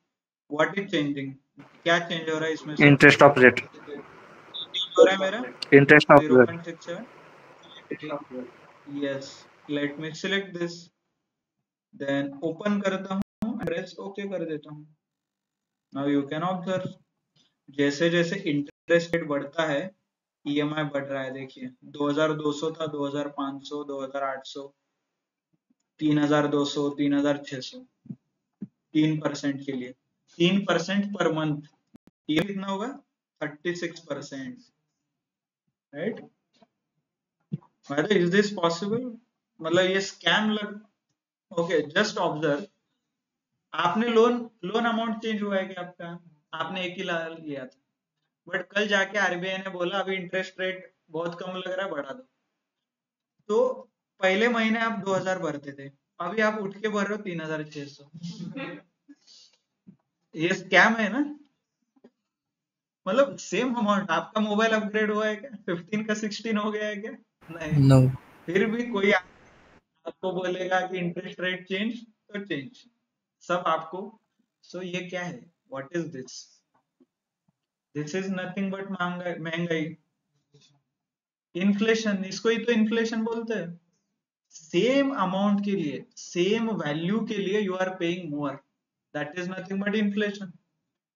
Speaker 1: व्हाट इज चेंजिंग, क्या चेंज हो रहा है इसमें से,
Speaker 2: इंटरेस्ट ऑफ रेट
Speaker 1: हो रहा है मेरा
Speaker 2: interest of
Speaker 1: 0.67, yes, let me select this, then open करता हूँ, एड्रेस ओके कर देता हूँ. नाउ यू कैन ऑब्जर्व जैसे जैसे इंटरेस्ट रेट बढ़ता है ईएमआई बढ़ रहा है. देखिए 2200 था, 2500, 2800, 3200, 3600. 3% के लिए 3% पर मंथ, ये कितना होगा 36%. राइट? Is this possible? मतलब ये स्कैम लग. ओके, जस्ट ऑब्जर्व, आपने लोन अमाउंट चेंज हुआ है क्या आपका? आपने 1 ही लिया था, बट कल जाके आरबीआई ने बोला अभी इंटरेस्ट रेट बहुत कम लग रहा है, बढ़ा दो. तो पहले महीने आप 2000 भरते थे, अभी आप उठ के भर रहे हो 3600. ये स्कैम है ना? मतलब सेम अमाउंट, आपका मोबाइल अपग्रेड हुआ है क्या? 15 का 16 हो गया है क्या? नहीं.
Speaker 3: No.
Speaker 1: फिर भी कोई आपको बोलेगा कि इंटरेस्ट रेट चेंज, तो चेंज सब आपको. सो ये क्या है? What is this? This is nothing but महंगाई, इन्फ्लेशन. इसको ही तो इन्फ्लेशन बोलते हैं. सेम अमाउंट के लिए, सेम वैल्यू के लिए you are paying more, that is nothing but inflation.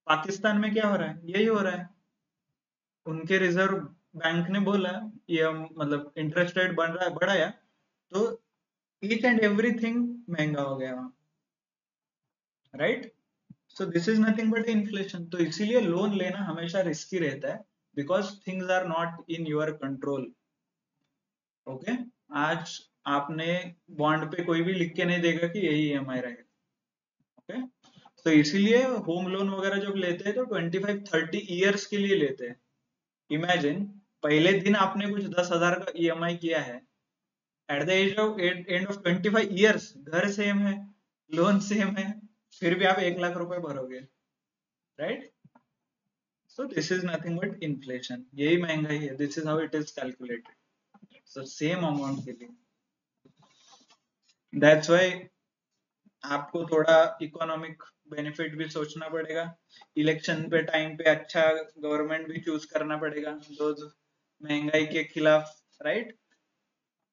Speaker 1: Pakistan में क्या हो रहा है? यही हो रहा है. उनके रिजर्व बैंक ने बोला ये मतलब इंटरेस्ट रेट बढ़ रहा है, बढ़ाया, तो ईच एंड एवरीथिंग महंगा हो गया वहां. Right? So this is nothing but inflation. तो इसीलिए लोन लेना हमेशा रिस्की रहता है, because things are not in your control. Okay, आज आपने बॉन्ड पे कोई भी लिख के नहीं देगा कि यही ईएमआई रहेगा. ओके, तो इसीलिए होम लोन वगैरह जब लेते हैं तो 25-30 ईयर्स के लिए लेते हैं. इमेजिन पहले दिन आपने कुछ 10,000 का ईएमआई किया है, at the end of 25 years घर सेम है, लोन सेम है, फिर भी आप 1 लाख रुपए भरोगे. Right? So this is nothing but inflation. यही महंगाई है. This is how it is calculated. So same amount के लिए, दैट्स व्हाई आपको थोड़ा इकोनॉमिक बेनिफिट भी सोचना पड़ेगा. इलेक्शन पे टाइम पे अच्छा गवर्नमेंट भी चूज करना पड़ेगा जो महंगाई के खिलाफ. राइट?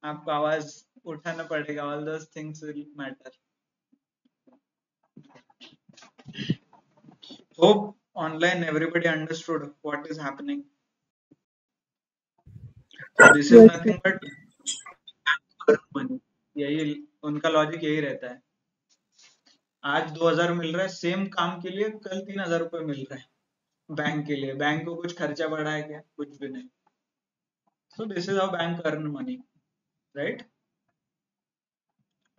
Speaker 1: आपको आवाज उठाना पड़ेगा. All those things will matter. Hope online everybody understood what is happening. So this is
Speaker 4: Yes, sir.
Speaker 1: nothing but money. यही उनका लॉजिक यही रहता है. आज 2000 मिल रहा है सेम काम के लिए, कल 3000 रुपए मिल रहा है बैंक के लिए. बैंक को कुछ खर्चा बढ़ा है क्या? कुछ भी नहीं. सो this is how bank earn money. Right?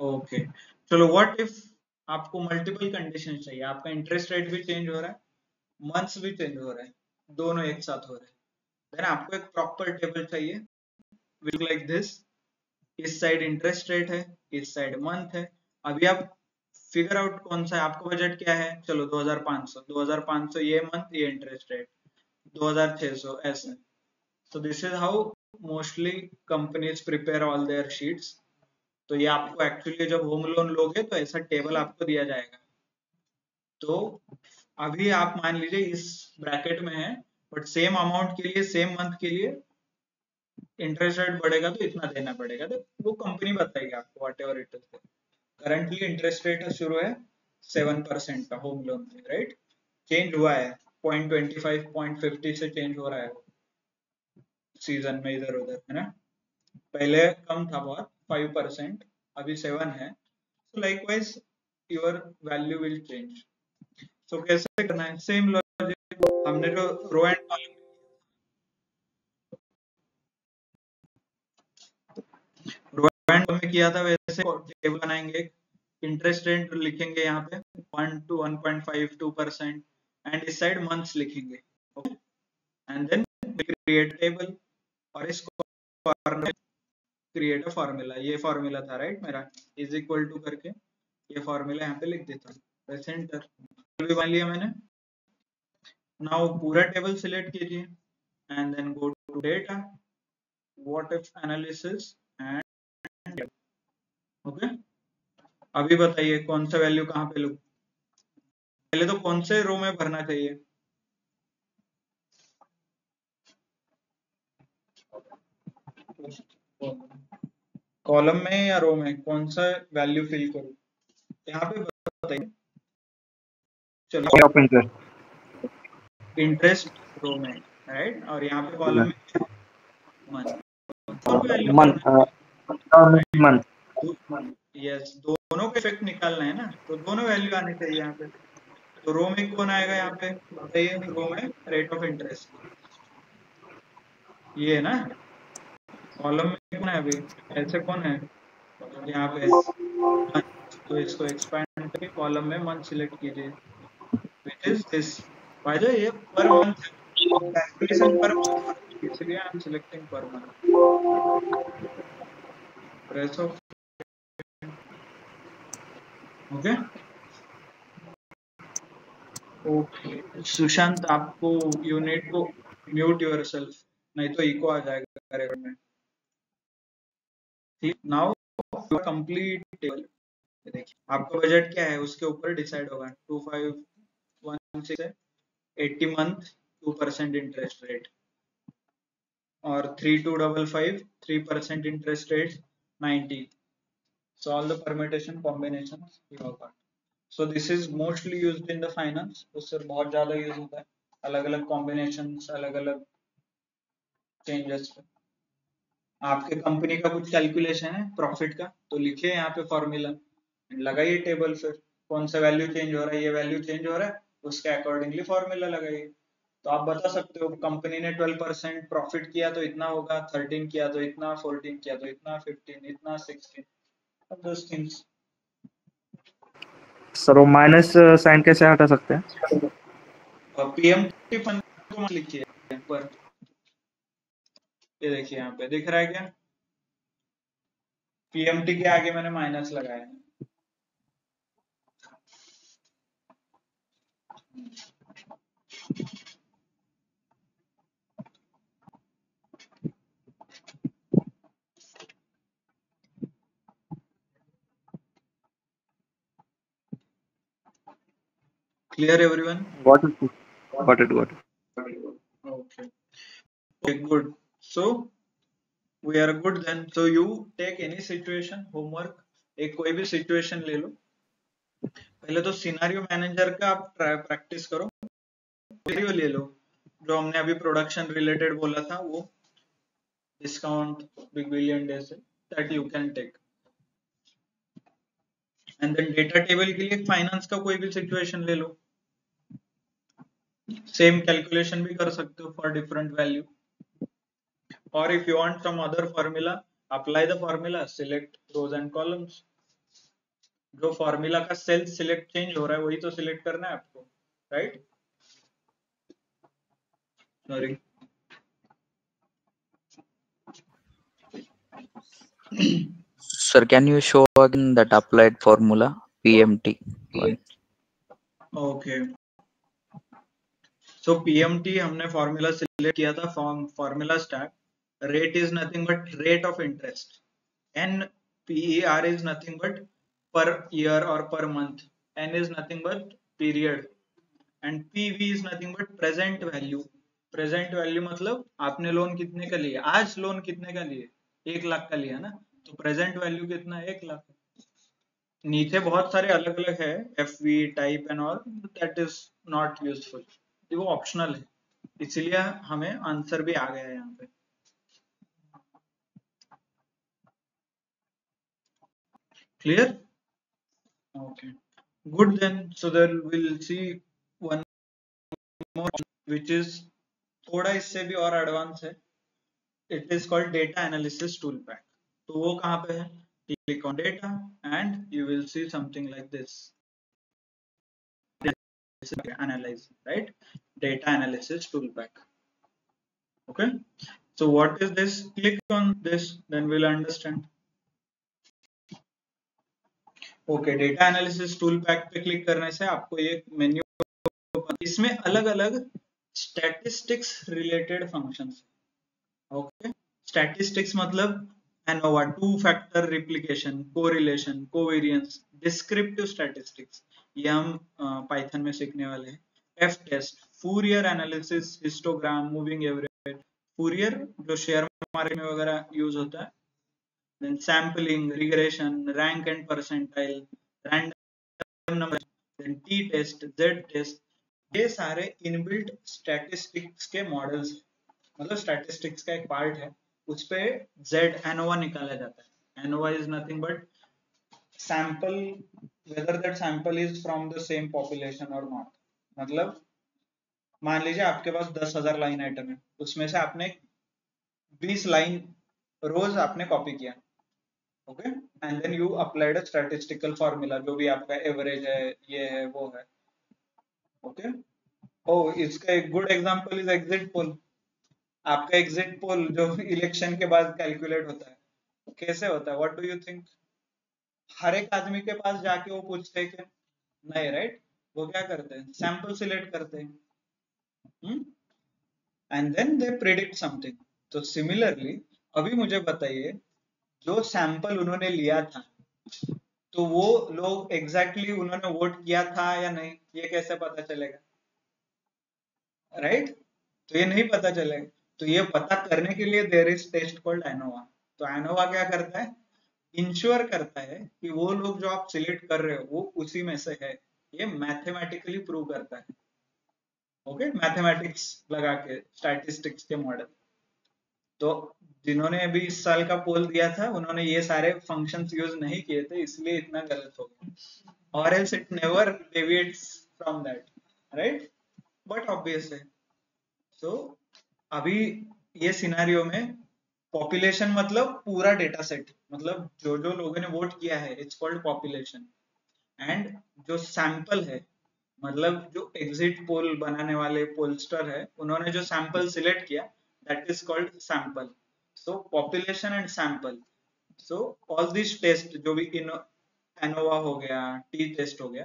Speaker 1: Okay, चलो व्हाट इफ आपको मल्टीपल कंडीशन चाहिए. आपका इंटरेस्ट रेट भी चेंज हो रहा है, मंथ्स भी चेंज हो रहा है, दोनों एक साथ हो रहे हैं. देन आपको एक प्रॉपर टेबल चाहिए, विल लाइक दिस. इस साइड इंटरेस्ट रेट है, इस साइड मंथ है. अभी आप फिगर आउट कौन सा है, आपका बजट क्या है. चलो 2500 ये मंथ, ये इंटरेस्ट रेट 2600 ऐसे. So this is how mostly companies prepare all their sheets. तो ये आपको एक्चुअली जब होम लोन लोगे तो ऐसा टेबल आपको दिया जाएगा. तो अभी आप मान लीजिए इस ब्रैकेट में है, बट सेम अमाउंट के लिए, सेम मंथ के लिए इंटरेस्ट रेट बढ़ेगा तो इतना देना पड़ेगा. तो वो कंपनी बताएगी आपको what ever it is. Currently interest rate शुरू है 7% का होम लोन पे. राइट? चेंज हुआ है 0.25 0.50 से चेंज हो रहा है सीजन में इधर उधर, है ना. पहले कम था बहुत 5%, अभी 7 है. So likewise your value will change. So कैसे करना है? सेम लॉजिक हमने जो रो एंड कॉलम में किया था वैसे टेबल बनाएंगे. इंटरेस्ट रेट लिखेंगे यहाँ पे 1 to 1.5 2% एंड इस साइड मंथ्स लिखेंगे. Okay, and then create table और इसको क्रिएट अ फार्मूला. ये फार्मूला था राइट मेरा, इज इक्वल टू करके ये फार्मूला यहाँ पे लिख देता हूँ. Press enter. भी मान लिया मैंने. नाउ पूरा टेबल सिलेक्ट कीजिए and then go to data, what if analysis and. Okay, अभी बताइए कौन सा वैल्यू कहाँ पे लूँ. पहले तो कौन से रो में भरना चाहिए. कॉलम में या रो में कौन सा वैल्यू फिल करूं यहाँ पे बताइए। चलो
Speaker 2: ऑफ इंटरेस्ट
Speaker 1: इंटरेस्ट रो में राइट, और यहाँ पे कॉलम में मंथ, दोनों को वैल्यू करना
Speaker 2: मंथ मंथ
Speaker 1: है। यस, दोनों का इफेक्ट निकालना है ना, तो दोनों वैल्यू आने चाहिए यहाँ पे। तो रो में कौन आएगा यहाँ पे बताइए, रो में रेट ऑफ इंटरेस्ट ये है ना, कॉलम में कौन है अभी, ऐसे कौन है यहाँ पे month, तो इसको एक्सपैंड करके कॉलम में मंथ सिलेक्ट कीजिए, which is this. By the way, ये per month calculation per month हो रही है, इसलिए I am selecting per month. Press of okay okay. Sushant आपको यूनिट को म्यूट योरसेल्फ, नहीं तो इको आ जाएगा करेक्ट में। ठीक, नाउ कंप्लीट टेबल देखिए आपका बजट क्या है उसके ऊपर डिसाइड होगा। 2516 है 80 मंथ 2% इंटरेस्ट रेट, और 3255 3% interest rate 90। So all the permutation combinations you have got. So this is mostly used in the finance, उससे बहुत ज्यादा यूज होता है अलग अलग कॉम्बिनेशंस, अलग अलग चेंजेस पे। आपके कंपनी का कुछ कैलकुलेशन है प्रॉफिट का तो लिखिए यहाँ पे फॉर्मूला, लगाइए टेबल, फिर कौन सा वैल्यू चेंज हो रहा है, ये वैल्यू चेंज हो रहा है, उसके अकॉर्डिंगली फॉर्मूला लगाइए। तो आप बता सकते हो कंपनी ने 12% प्रॉफिट किया तो इतना होगा, 13 किया तो इतना, 14 किया तो इतना, 15 इतना, 16 those things।
Speaker 2: सर वो माइनस साइन कैसे हटा सकते हैं?
Speaker 1: पीएमटी फंड को मत लिखिए पर, ये देखिए यहाँ पे दिख रहा है क्या, पीएमटी के आगे मैंने माइनस लगाया है। Clear everyone?
Speaker 2: Got it. Got it. Got it.
Speaker 1: Okay. Okay, good. So we are good then. So you take any situation homework, एक कोई भी सिचुएशन ले लो, पहले तो सिनारियो मैनेजर का आप प्रैक्टिस करो, सिनारियो ले लो जो हमने अभी प्रोडक्शन रिलेटेड बोला था, वो डिस्काउंट बिग बिलियन डे से, that you can take. And then data table के लिए फाइनेंस का कोई भी सिचुएशन ले लो, सेम कैलकुलेशन भी कर सकते हो फॉर डिफरेंट वैल्यू, और if you want some other formula apply the formula, select rows and columns. जो फॉर्मूला का सेल सिलेक्ट चेंज हो रहा है वही तो सिलेक्ट करना है आपको, right? Sorry
Speaker 3: Sir, can you show again that applied formula PMT one?
Speaker 1: Okay, so PMT हमने फॉर्मूला सिलेक्ट किया था, formula start, rate is nothing but rate of interest, N PER is nothing but per year और per month, N is nothing but period, and PV is nothing but present value. Present value मतलब आपने loan कितने का लिया, आज loan कितने का लिए, 1 लाख का लिया ना, तो प्रेजेंट वैल्यू कितना है, 1 लाख। नीचे बहुत सारे अलग अलग है, F V type and all, that is not useful, वो ऑप्शनल है, इसलिए हमें आंसर भी आ गया है यहाँ पे। Clear? Okay good then, so there will see one more which is थोड़ा इससे भी और एडवांस है, it is called data analysis tool pack. तो वो कहाँ पे है, click on data and you will see something like this, analyze, right? Data analysis tool pack. Okay, so what is this? Click on this, then we'll understand. Okay, data analysis tool pack पे click करने से आपको ये menu, इसमें अलग अलग statistics related functions. Okay, statistics मतलब ANOVA, 2 factor replication, correlation, covariance, descriptive statistics, ये हम पाइथन में सीखने वाले हैं। F test, Fourier analysis, histogram, moving average, Fourier जो शेयर मार्केट में वगैरह यूज होता है, then sampling, regression, rank and percentile, random number, then t test, z test, ये सारे इनबिल्ट स्टैटिस्टिक्स के मॉडल्स, मतलब स्टैटिस्टिक्स का एक पार्ट है, उस पे z ANOVA निकाला जाता है. ANOVA is nothing but sample, whether that sample is from the same population or not. मतलब मान लीजिए आपके पास 10,000 लाइन आइटम है, उसमें से आपने 20 लाइन रोज आपने कॉपी किया, okay, and then you applied a statistical formula, जो भी आपका एवरेज है, ये है, वो है, ओके. इसका एक good example is exit poll. आपका एग्जिट पोल जो इलेक्शन के बाद कैलकुलेट होता है, कैसे होता है? What do you think? हर एक आदमी के पास जाके वो पूछते हैं कि नहीं, राइट? वो क्या करते हैं? सैंपल सिलेक्ट करते हैं and then they predict something. तो सिमिलरली अभी मुझे बताइए, जो सैंपल उन्होंने लिया था, तो वो लोग एग्जैक्टली उन्होंने वोट किया था या नहीं, ये कैसे पता चलेगा? राइट? तो ये नहीं पता चलेगा. तो ये पता करने के लिए there is test called ANOVA. तो ANOVA क्या करता है? इंश्योर करता है कि वो लोग जो आप सिलेक्ट कर रहे हो वो उसी में से है. ये मैथमेटिकली प्रूव करता है, ओके, मैथमेटिक्स लगा के, स्टैटिस्टिक्स के मॉडल. तो जिन्होंने अभी इस साल का पोल दिया था, उन्होंने ये सारे फंक्शंस यूज नहीं किए थे, इसलिए इतना गलत हो गया, और else it never deviates from that, right? But obvious है. सो अभी ये सिनेरियो में पॉपुलेशन मतलब पूरा डेटा सेट, मतलब जो जो लोगों ने वोट किया है, इट्स कॉल्ड पॉपुलेशन. एंड जो सैंपल है, मतलब जो एग्जिट पोल बनाने वाले पोलस्टर है, उन्होंने जो सैंपल सिलेक्ट किया, that is called sample. So population and sample. So all this test, जो भी ANOVA हो गया, टी टेस्ट हो गया,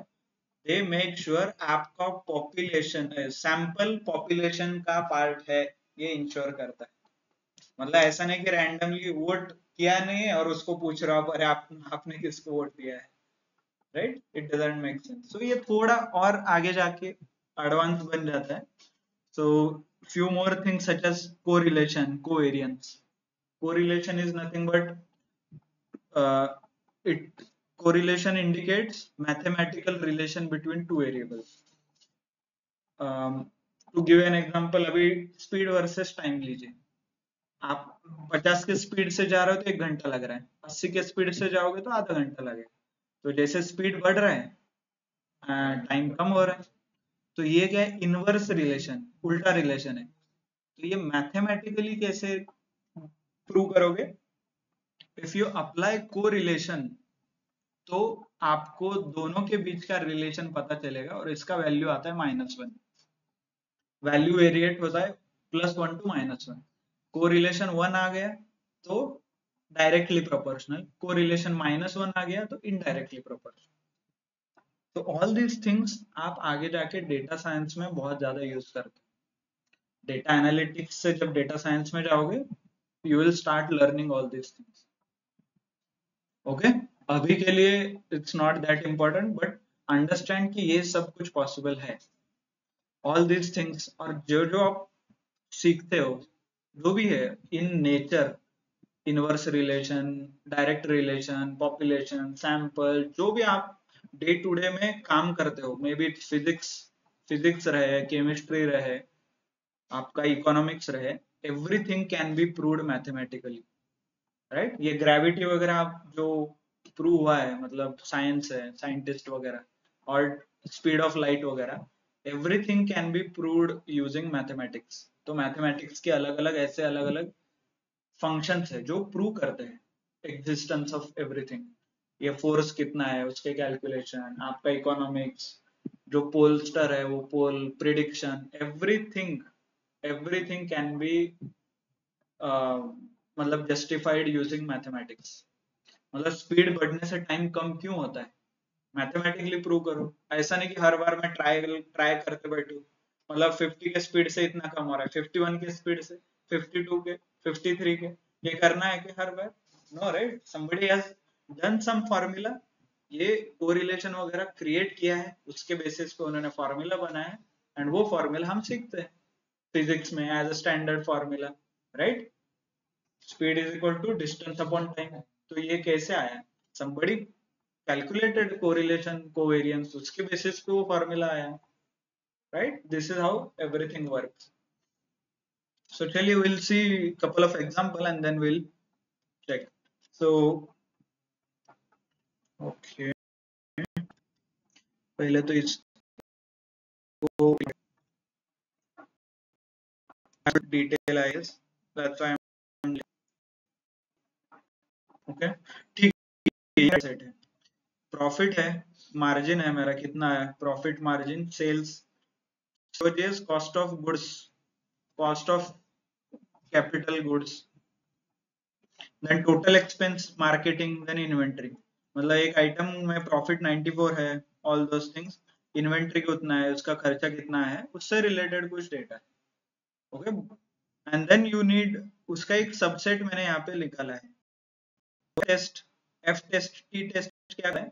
Speaker 1: दे मेक श्योर आपका पॉपुलेशन, सैंपल पॉपुलेशन का पार्ट है, ये इंश्योर करता है. मतलब ऐसा नहीं कि रैंडमली वोट किया नहीं है और उसको पूछ रहा हो, अरे आपने किसको वोट दिया है, right? It doesn't make sense. So ये थोड़ा और आगे जाके एडवांस बन जाता है. So few more things such as correlation, covariance. Correlation is nothing but it correlation indicates mathematical relation between two variables. To give an example, अभी speed versus time लीजिए. आप 50 के स्पीड से जा रहे हो तो 1 घंटा लग रहा है, 80 के स्पीड से जाओगे तो आधा घंटा लगेगा. तो जैसे स्पीड बढ़ रहा है, टाइम कम हो रहा है. तो ये क्या है? इनवर्स रिलेशन, उल्टा रिलेशन है. तो ये मैथमेटिकली कैसे प्रूव करोगे? इफ यू अप्लाई कोरिलेशन, तो आपको दोनों के बीच का रिलेशन पता चलेगा, और इसका वैल्यू आता है -1. वैल्यू वेरिएट होता है +1 to -1. कोरिलेशन 1 आ गया तो डायरेक्टली प्रोपोर्शनल, कोरिलेशन -1 आ गया तो इनडायरेक्टली प्रोपोर्शनल. तो ऑल दीज थिंग्स आप आगे जाके डेटा साइंस में बहुत ज्यादा यूज करते हो. डेटा एनालिटिक्स से जब डेटा साइंस में जाओगे, you will start learning all these things, okay. अभी के लिए it's not that important, but understand कि ये सब कुछ पॉसिबल है, ऑल दीज थिंग्स. और जो जो आप सीखते हो, जो भी है in nature, inverse relation, direct relation, population, sample, जो भी आप डे टू डे में काम करते हो, मे बी फिजिक्स रहे, केमिस्ट्री रहे, आपका इकोनॉमिक्स रहे, everything can be proved mathematically, right? ये ग्रेविटी वगैरह आप जो प्रूव हुआ है, मतलब साइंस है, साइंटिस्ट वगैरह, और स्पीड ऑफ लाइट वगैरह, everything can be proved using mathematics. तो मैथमेटिक्स के अलग अलग ऐसे अलग अलग फंक्शंस है जो प्रूव करते हैं एग्जिस्टेंस ऑफ एवरीथिंग. ये फोर्स कितना है उसके कैलकुलेशन, आपका इकोनॉमिक्स, जो पोलस्टर है वो पोल प्रिडिक्शन, एवरीथिंग कैन बी मतलब जस्टिफाइड यूजिंग मैथमेटिक्स. मतलब स्पीड बढ़ने से टाइम कम क्यों होता है? मैथमेटिकली प्रूव करो. ऐसा नहीं कि हर बार मैं ट्राई करते बैठू, मतलब 50 के स्पीड से इतना कम हो रहा है, 51 के स्पीड से, 52 के, 53 के, ये करना है कि हर बार? No, right? Somebody has done some formula, ये कोरिलेशन वगैरह क्रिएट किया है, उसके बेसिस पे उन्होंने फार्मूला बनाया है, एंड वो फार्मूला हम सीखते हैं फिजिक्स में as a standard formula, right? Speed is equal to distance upon time. तो ये कैसे आया? somebody calculated correlation covariance, उसके बेसिस पे वो फॉर्मूला आया, right? This is how everything works. So चलिए we'll see couple of example and then we'll check. So okay, पहले तो इसको detail I guess, that's why I'm okay. ठीक है, सेट है, प्रॉफिट है, मार्जिन है मेरा, कितना है profit margin, sales, so cost of goods, cost of capital goods, then total expense marketing, then inventory. मतलब एक आइटम में प्रॉफिट 94 है, ऑल दोस थिंग्स, इन्वेंट्री कितना है, उसका खर्चा कितना है, उससे रिलेटेड कुछ डेटा है, okay. And then you need, उसका एक सबसेट मैंने यहाँ पे निकाला है, test, F test, T test क्या है।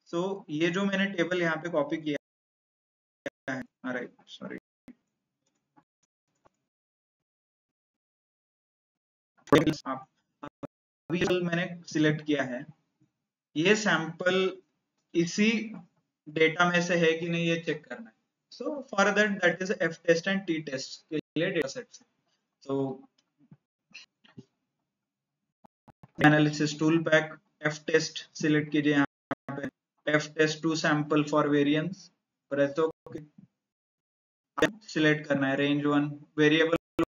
Speaker 1: सो ये जो मैंने टेबल यहाँ पे कॉपी किया है, राइट, सॉरी, अभी मैंने सिलेक्ट किया है, ये सैंपल इसी डेटा में से है कि नहीं ये चेक करना है। So for that is F test and T test के लिए data sets. So analysis tool pack, F test select कीजिए यहाँ पे, F test two sample for variance, तो सिलेक्ट करना है range 1, variable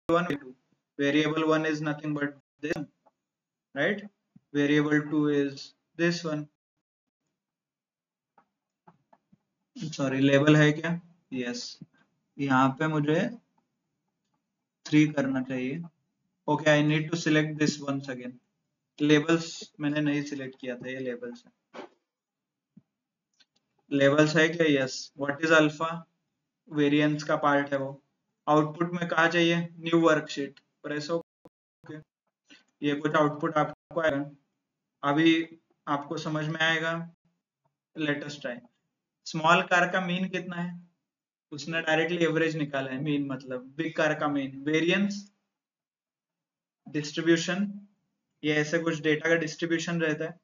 Speaker 1: 1, 2, variable 1 is nothing but this, right? Variable 2 is this one, sorry, label है क्या? yes, यहाँ पे मुझे 3 करना चाहिए, okay, I need to select this once again, labels मैंने नहीं सिलेक्ट किया था, ये labels है, labels है क्या? yes, what is alpha, variance का पार्ट है वो, आउटपुट में कहा चाहिए, न्यू वर्कशीट, प्रेस ओके, ये कुछ आउटपुट आपको आएगा, अभी आपको समझ में आएगा, let us try. Small car का मीन कितना है, उसने डायरेक्टली एवरेज निकाला है, मीन मतलब बिग कार का मीन, वेरिएंस, डिस्ट्रीब्यूशन, ये ऐसे कुछ डेटा का डिस्ट्रीब्यूशन रहता है,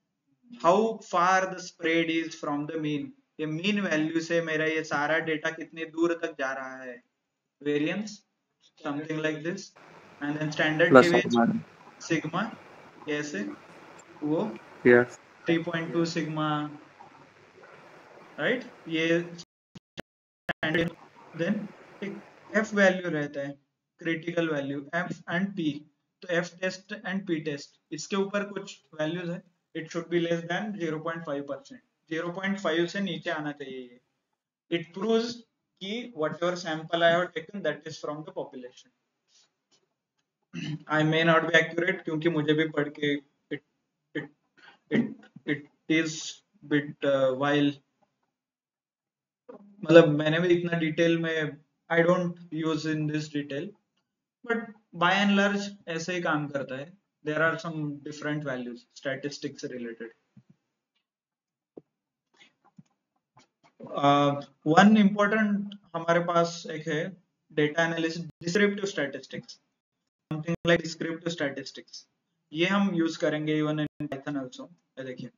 Speaker 1: how far the spread is from the mean, ये मीन वैल्यू से मेरा ये सारा डेटा कितनी दूर तक जा रहा है, variance, something like this, and then standard
Speaker 2: plus और
Speaker 1: डेविएशन,
Speaker 2: माइनस,
Speaker 1: सिग्मा, कैसे वो
Speaker 2: यस
Speaker 1: 3.2 सिग्मा, राइट, ये स्टैंडर्ड, देन एक एफ वैल्यू रहता है, critical value, F and P, तो F test and P test, इसके ऊपर कुछ वैल्यूज है, it should be less than 0.5%, 0.5 से नीचे आना चाहिए ये, इट प्रूव्स कि whatever sample I have taken that is from the population. I may not be accurate क्योंकि मुझे भी पढ़ के it it it is bit while, मतलब मैंने भी इतना डिटेल में I don't use in this detail, but by and large ऐसे ही काम करता है, there are some different values statistics related. One important हमारे पास एक है data analysis, descriptive statistics, something like descriptive statistics, ये हम यूज करेंगे इवन इन पाइथन आल्सो। देखिए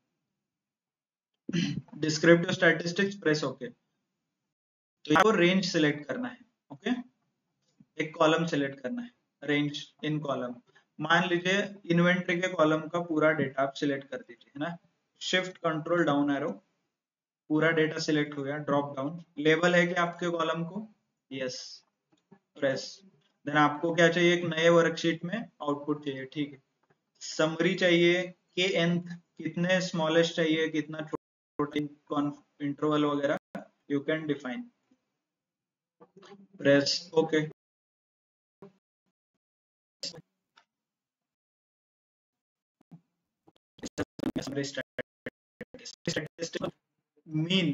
Speaker 1: डिस्क्रिप्टिव स्टैटिस्टिक्स, प्रेस ओके, तो आपको रेंज सिलेक्ट करना है, ओके, एक कॉलम सिलेक्ट करना है, रेंज इन कॉलम, मान लीजिए इन्वेंट्री के कॉलम का पूरा डेटा आप सिलेक्ट कर दीजिए, है ना, शिफ्ट कंट्रोल डाउन एरो, पूरा डेटा सिलेक्ट हो गया, ड्रॉप डाउन, लेबल है कि आपके कॉलम को, यस, प्रेस, देन आपको क्या चाहिए, एक नए वर्कशीट में आउटपुट चाहिए, ठीक है, समरी चाहिए, के nth कितने स्मॉलेस्ट चाहिए, कितना छोटा इंटरवल वगैरह you can define, press okay, mean,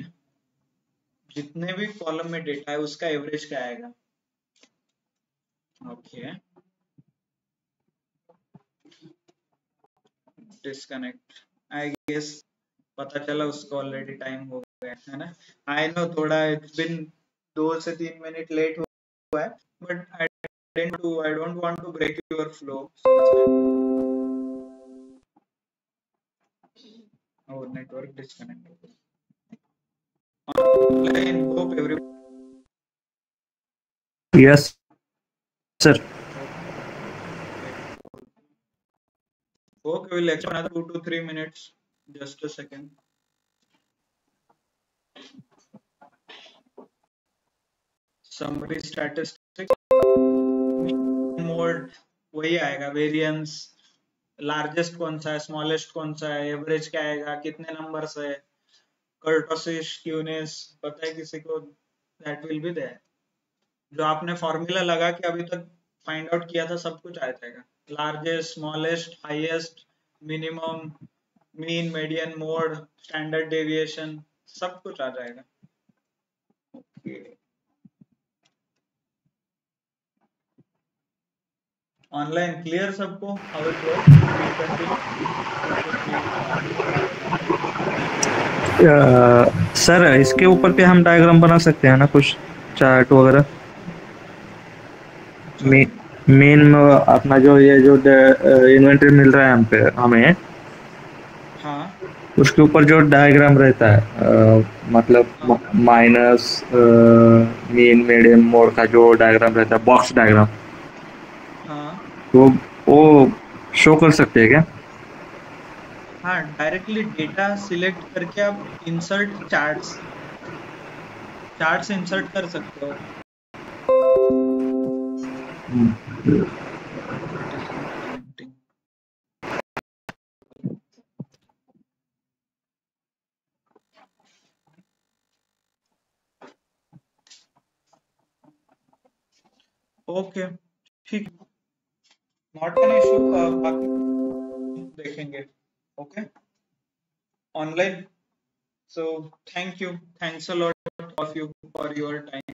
Speaker 1: जितने भी कॉलम में डेटा है उसका एवरेज क्या आएगा, ओके, डिस्कनेक्ट, आई गेस पता चला उसको ऑलरेडी टाइम हो गया है ना, आई नो थोड़ा इट्स बिन 2 से 3 मिनट लेट हुआ है, but I don't want to break your flow, और नेटवर्क डिस्कनेक्ट हो गया। Online hope every
Speaker 2: yes sir.
Speaker 1: Okay, we'll explain another 2 to 3 minutes. Just a second. Summary statistics mode वही आएगा, variance, largest कौन सा है, स्मॉलेस्ट कौन सा है, एवरेज क्या आएगा, कितने नंबर्स है, कर्टोसिस, क्यूनेस, पता है किसी को? That will be there. जो आपने फॉर्मूला लगा के अभी तक फाइंड आउट किया था सब कुछ आ जाएगा, largest, smallest, highest, minimum, mean, median, mode, standard deviation, सब कुछ आ जाएगा। ओके, ऑनलाइन क्लियर सबको? How it work? Will continue 2 to 3
Speaker 2: sir इसके ऊपर पे हम डायग्राम बना सकते हैं ना, कुछ चार्ट वगैरह? मेन अपना जो ये जो इन्वेंटरी मिल रहा है हम पे हमें,
Speaker 1: हाँ
Speaker 2: उसके ऊपर जो डायग्राम रहता है, मतलब माइनस मीन मीडियम मोड का जो डायग्राम रहता है, बॉक्स डायग्राम,
Speaker 1: हाँ
Speaker 2: तो वो शो कर सकते हैं क्या?
Speaker 1: हाँ, डायरेक्टली डेटा सिलेक्ट करके आप इंसर्ट चार्ट्स इंसर्ट कर सकते हो। Connecting. ओके ठीक, नॉट एन इशू, बाकी देखेंगे। Okay online, so thank you, thanks a lot of you for your time.